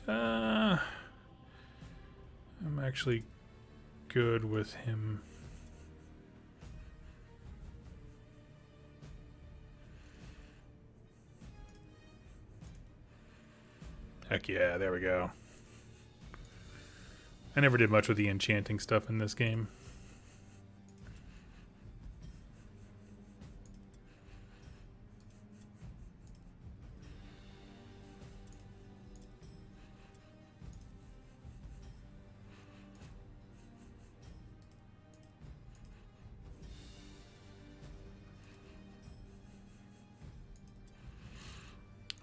I'm actually good with him. Heck yeah, there we go. I never did much with the enchanting stuff in this game.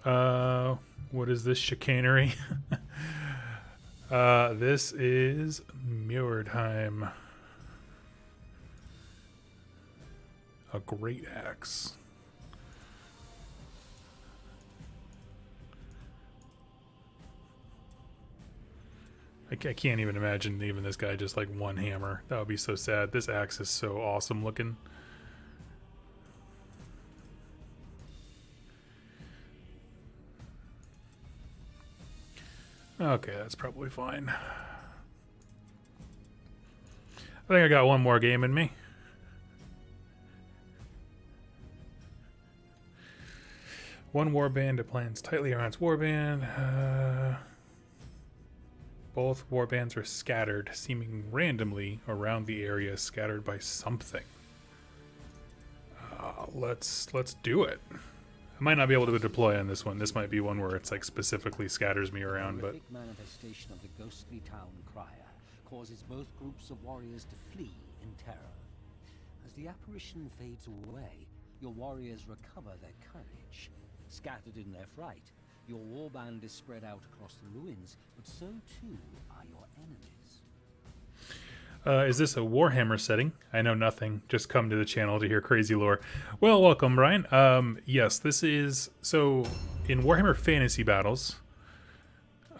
What is this chicanery? This is Muirheim. A great axe. I can't even imagine even this guy just like one hammer. That would be so sad. This axe is so awesome looking. Okay, that's probably fine. I think I got one more game in me. One warband that plans tightly around its warband. Both warbands are scattered, seeming randomly around the area, scattered by something. Let's do it. I might not be able to deploy on this one. This might be one where it's like specifically scatters me around, but manifestation of the ghostly town crier causes both groups of warriors to flee in terror. As the apparition fades away, your warriors recover their courage. Scattered in their fright, your warband is spread out across the ruins, but so too are your enemies. Is this a Warhammer setting? I know nothing. Just come to the channel to hear crazy lore. Well, welcome, Brian. Yes, this is... So, in Warhammer Fantasy Battles,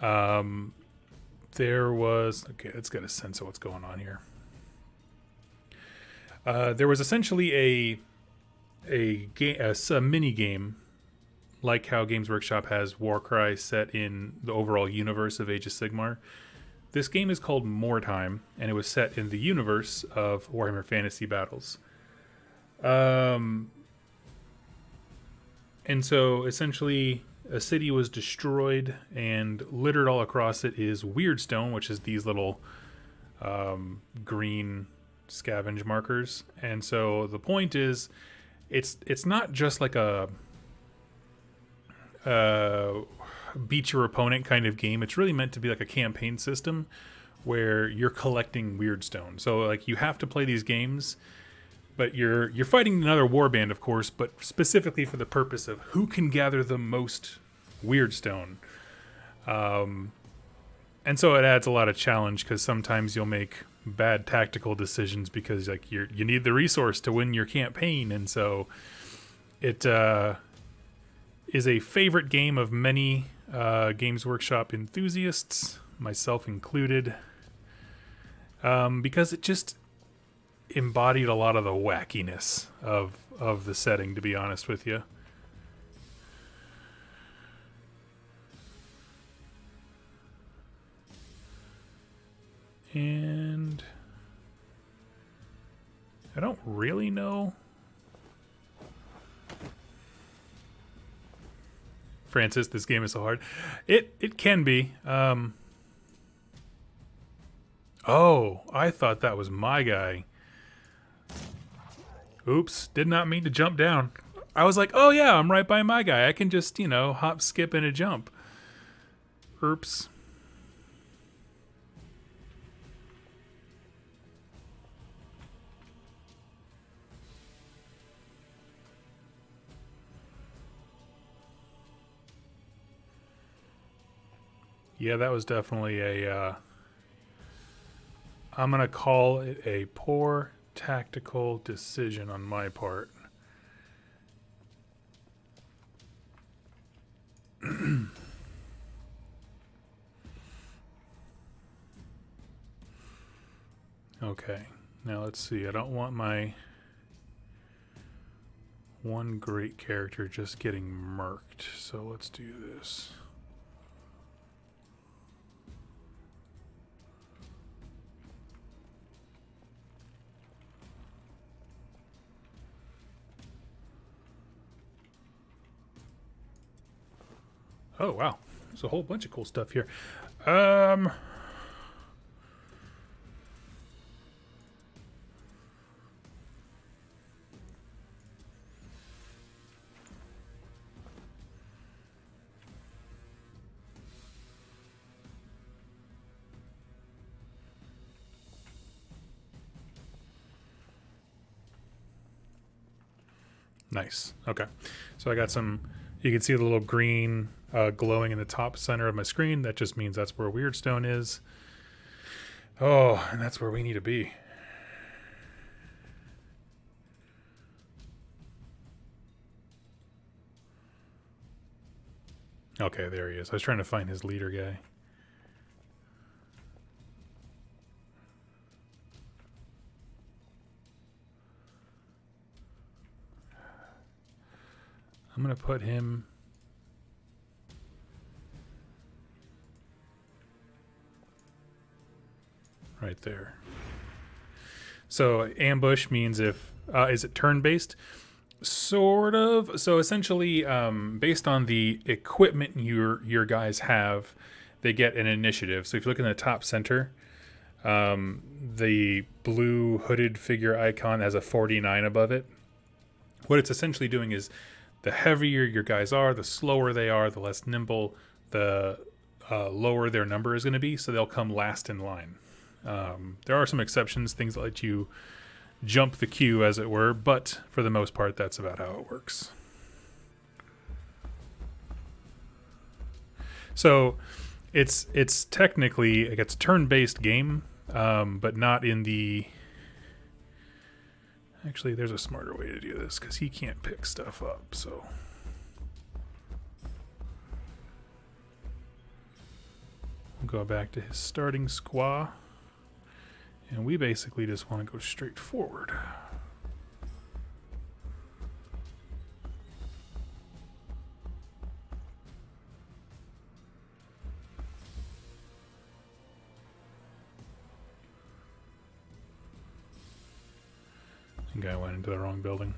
there was... Okay, let's get a sense of what's going on here. There was essentially a mini game, like how Games Workshop has Warcry set in the overall universe of Age of Sigmar. This game is called Mordheim, and it was set in the universe of Warhammer Fantasy Battles. And so, essentially, a city was destroyed, and littered all across it is Weirdstone, which is these little green scavenge markers. And so, the point is, it's not just like a beat your opponent kind of game. It's really meant to be like a campaign system where you're collecting Weirdstone. So like you have to play these games, but you're fighting another warband, of course, but specifically for the purpose of who can gather the most Weirdstone. And so it adds a lot of challenge because sometimes you'll make bad tactical decisions because like you need the resource to win your campaign, and so it is a favorite game of many Games Workshop enthusiasts, myself included, because it just embodied a lot of the wackiness of the setting, to be honest with you. And I don't really know. Francis, this game is so hard. It can be. Oh, I thought that was my guy. Oops, did not mean to jump down. I was like, oh yeah, I'm right by my guy. I can just, hop, skip, and a jump. Oops. Yeah, that was definitely a, I'm going to call it a poor tactical decision on my part. Okay, now let's see. I don't want my one great character just getting murked, so let's do this. Oh, wow. There's a whole bunch of cool stuff here. Nice. Okay. So I got some You can see the little green glowing in the top center of my screen. That just means that's where Weirdstone is. Oh, and that's where we need to be. Okay, there he is. I was trying to find his leader guy. I'm going to put him right there. So ambush means if, is it turn-based? Sort of. So essentially, based on the equipment your guys have, they get an initiative. So if you look in the top center, the blue hooded figure icon has a 49 above it. What it's essentially doing is the heavier your guys are, the slower they are, the less nimble, the lower their number is going to be. So they'll come last in line. There are some exceptions, things that let you jump the queue, as it were, but for the most part, that's about how it works. So it's technically like it's a turn-based game, but not in the... Actually, there's a smarter way to do this because he can't pick stuff up, so... We'll go back to his starting squaw. And we basically just want to go straight forward. I think I went into the wrong building.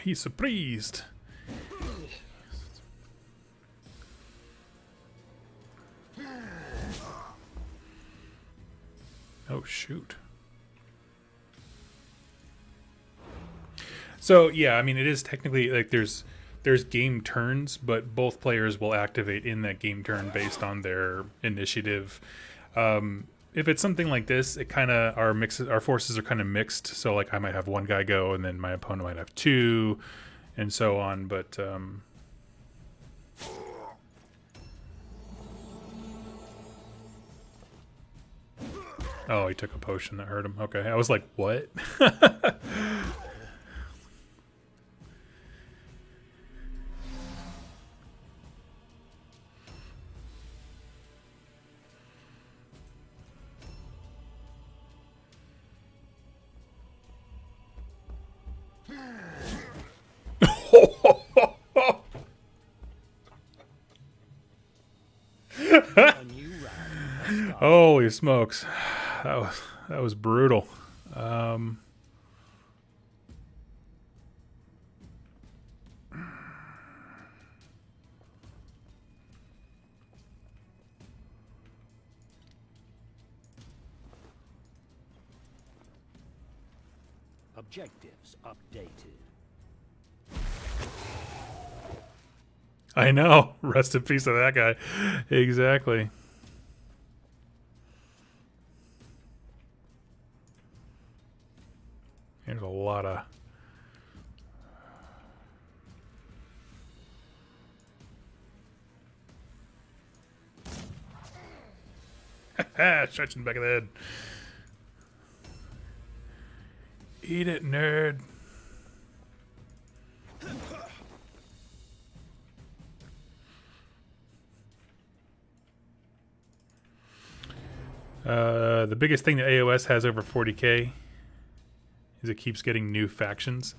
He's surprised. Oh, shoot. So, yeah, I mean, it is technically, like, there's game turns, but both players will activate in that game turn based on their initiative. If it's something like this, it kind of our forces are kind of mixed. So like I might have one guy go, and then my opponent might have two, and so on. But oh, he took a potion that hurt him. Okay, I was like, what? Holy smokes, that was brutal. Objectives updated. I know. Rest in peace to that guy. Exactly. There's a lot of... Shots in the back of the head. Eat it, nerd. The biggest thing that AOS has over 40k is it keeps getting new factions.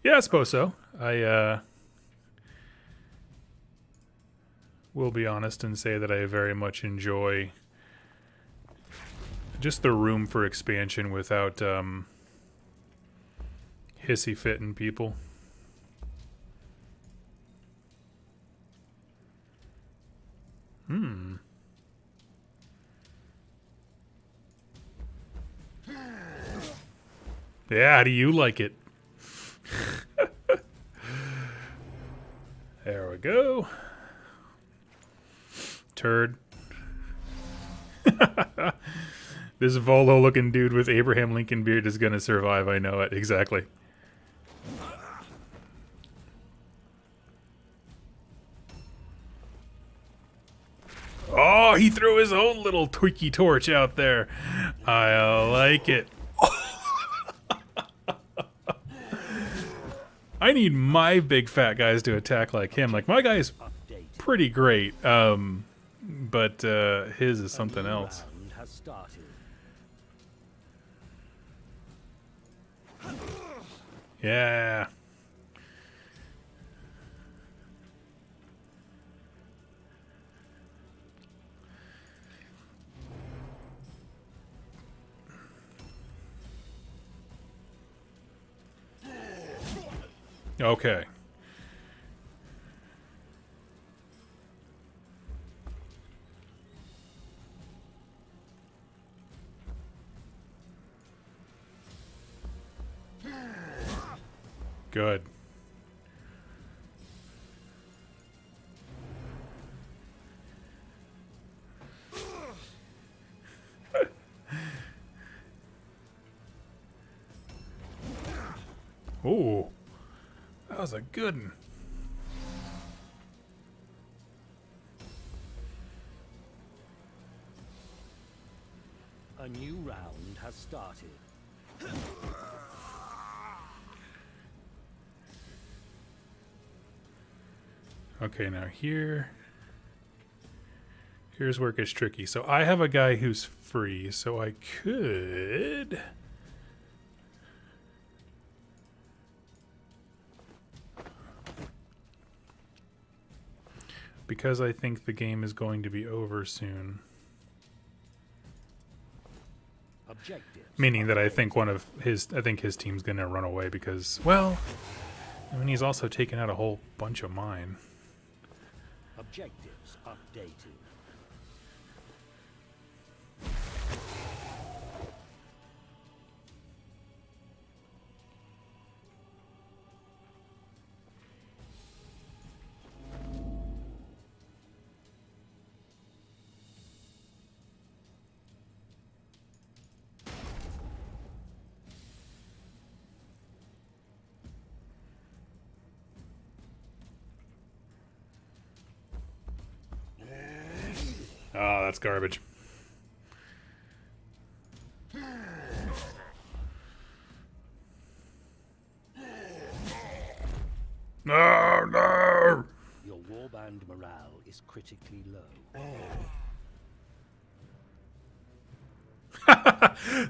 Yeah, I suppose so. I will be honest and say that I very much enjoy just the room for expansion without hissy fitting people. Yeah, how do you like it? There we go. turd. This Volo-looking dude with Abraham Lincoln beard is gonna survive. I know it exactly. Oh, he threw his own little tweaky torch out there. I like it. I need my big fat guys to attack like him. Like, my guy's pretty great, but his is something else. Yeah. Okay. Good. Ooh. That was a good one. A new round has started. Okay, now here's where it gets tricky. So I have a guy who's free, so I could... Because I think the game is going to be over soon. Objectives. Meaning that I think his team's gonna run away because, well, I mean, he's also taken out a whole bunch of mine. Objectives updated. Oh, that's garbage. No, no! Your warband morale is critically low.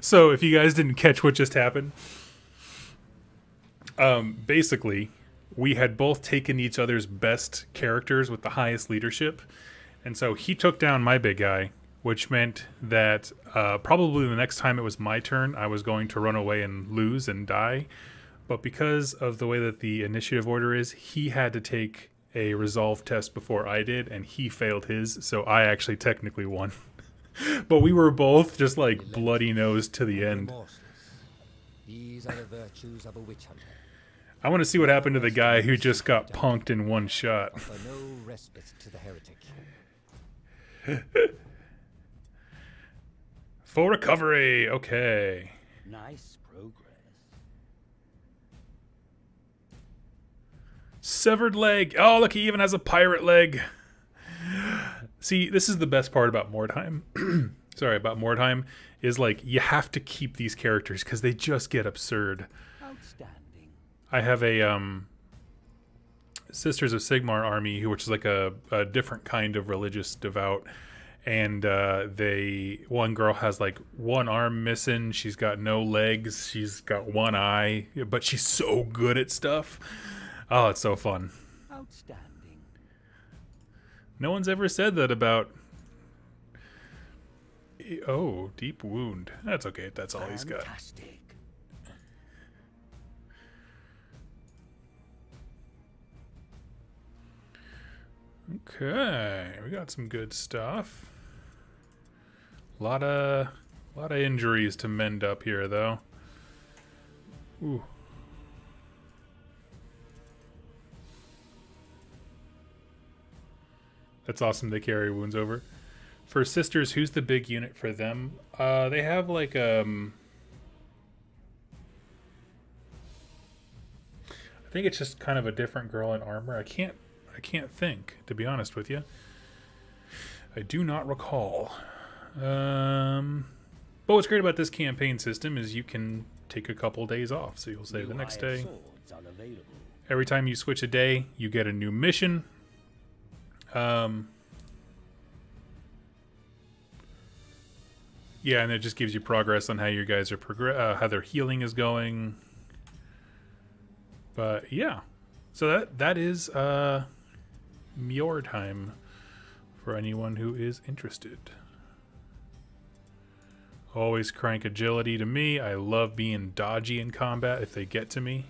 So, if you guys didn't catch what just happened, basically, we had both taken each other's best characters with the highest leadership. And so he took down my big guy, which meant that probably the next time it was my turn, I was going to run away and lose and die. But because of the way that the initiative order is, he had to take a resolve test before I did, and he failed his, so I actually technically won. But we were both just like bloody nose to the end. These are the virtues of a witch hunter. I want to see what happened to the guy who just got punked in one shot. Offer no respite to the heretic. Full recovery. Okay. Nice progress. Severed leg. Oh, look, he even has a pirate leg. See, this is the best part about Mordheim. Sorry, about Mordheim, is like you have to keep these characters because they just get absurd. Outstanding. I have a Sisters of Sigmar army, which is like a different kind of religious devout. And one girl has like one arm missing. She's got no legs. She's got one eye, but she's so good at stuff. Oh, it's so fun. Outstanding. No one's ever said that about... Oh, deep wound. That's okay if that's all he's got. Fantastic. Okay, we got some good stuff. Lot of injuries to mend up here, though. Ooh. That's awesome. They carry wounds over. For sisters, who's the big unit for them? They have like I think it's just kind of a different girl in armor. I can't think, to be honest with you. I do not recall. But what's great about this campaign system is you can take a couple days off. So you'll say the next day. Every time you switch a day, you get a new mission. Yeah, and it just gives you progress on how you guys are how their healing is going. But yeah, so that is Muir time for anyone who is interested. Always crank agility to me. I love being dodgy in combat if they get to me.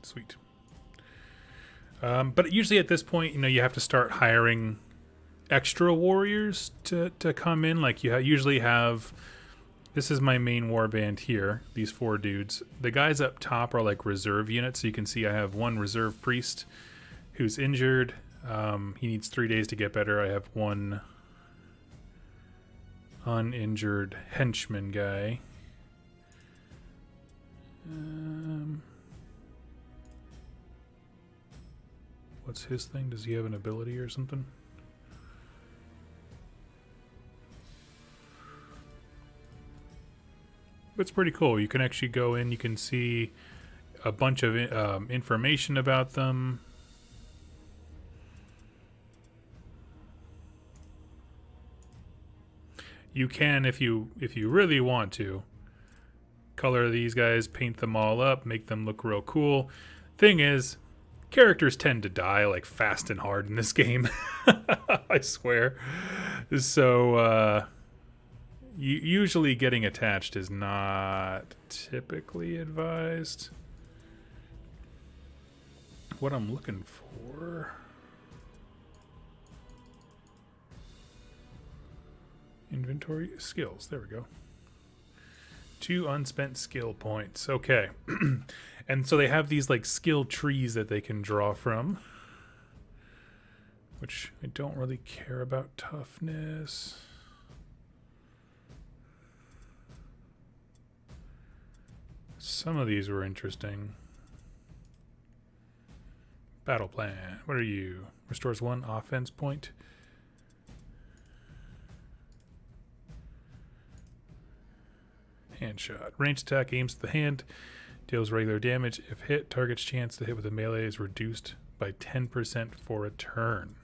Sweet. But usually at this point, you have to start hiring extra warriors to come in. Like you usually have. This is my main warband here. These 4 dudes. The guys up top are like reserve units. So you can see I have 1 reserve priest who's injured. He needs 3 days to get better. I have 1 uninjured henchman guy. What's his thing? Does he have an ability or something? It's pretty cool. You can actually go in, you can see a bunch of information about them. You can, if you really want to, color these guys, paint them all up, make them look real cool. Thing is, characters tend to die like fast and hard in this game. I swear. So usually getting attached is not typically advised. What I'm looking for. Inventory skills. There we go. 2 unspent skill points. Okay. And so they have these like skill trees that they can draw from, which I don't really care about. Toughness. Some of these were interesting. Battle plan. What are you? Restores 1 offense point. Hand shot. Ranged attack aims at the hand. Deals regular damage. If hit, target's chance to hit with a melee is reduced by 10% for a turn.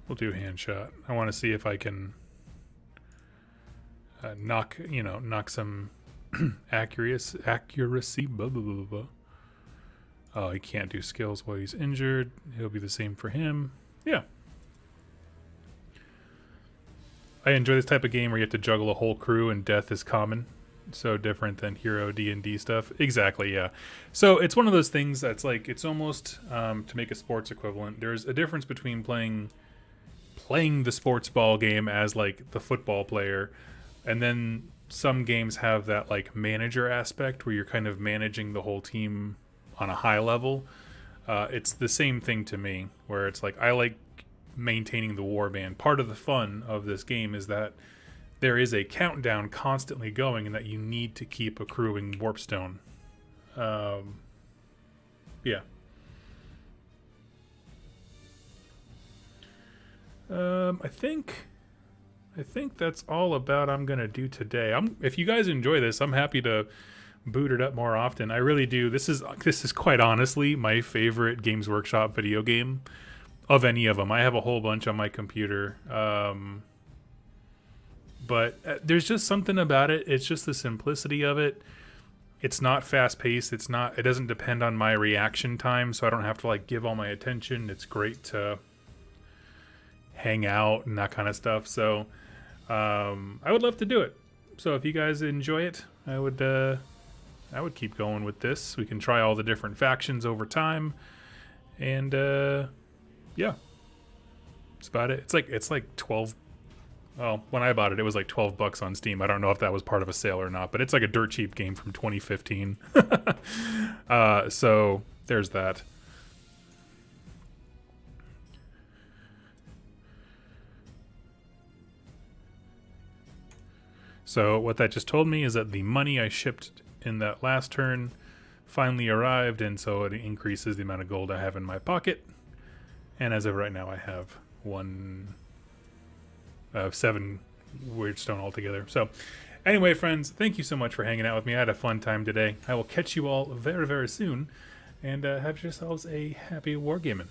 We'll do hand shot. I want to see if I can knock some accuracy. Blah, blah, blah, blah. Oh, he can't do skills while he's injured. It'll be the same for him. Yeah. I enjoy this type of game where you have to juggle a whole crew and death is common. So different than hero D&D stuff. Exactly, yeah. So it's one of those things that's like, it's almost, to make a sports equivalent, there's a difference between playing the sports ball game as like the football player, and then some games have that like manager aspect where you're kind of managing the whole team on a high level. It's the same thing to me, where it's like I like maintaining the warband. Part of the fun of this game is that there is a countdown constantly going and that you need to keep accruing warpstone. Yeah. I think that's all about I'm gonna do today. If you guys enjoy this, I'm happy to boot it up more often. I really do. This is quite honestly my favorite Games Workshop video game. of any of them. I have a whole bunch on my computer. But there's just something about it. It's just the simplicity of it. It's not fast paced. It doesn't depend on my reaction time, so I don't have to like give all my attention. It's great to hang out and that kind of stuff. So I would love to do it. So if you guys enjoy it, I would keep going with this. We can try all the different factions over time. And yeah. That's about it. It's like 12. Well, when I bought it, it was like $12 on Steam. I don't know if that was part of a sale or not, but it's like a dirt cheap game from 2015. So there's that. So what that just told me is that the money I shipped in that last turn finally arrived, and so it increases the amount of gold I have in my pocket. And as of right now, I have 7 weird stone altogether. So anyway, friends, thank you so much for hanging out with me. I had a fun time today. I will catch you all very, very soon, and have yourselves a happy wargaming.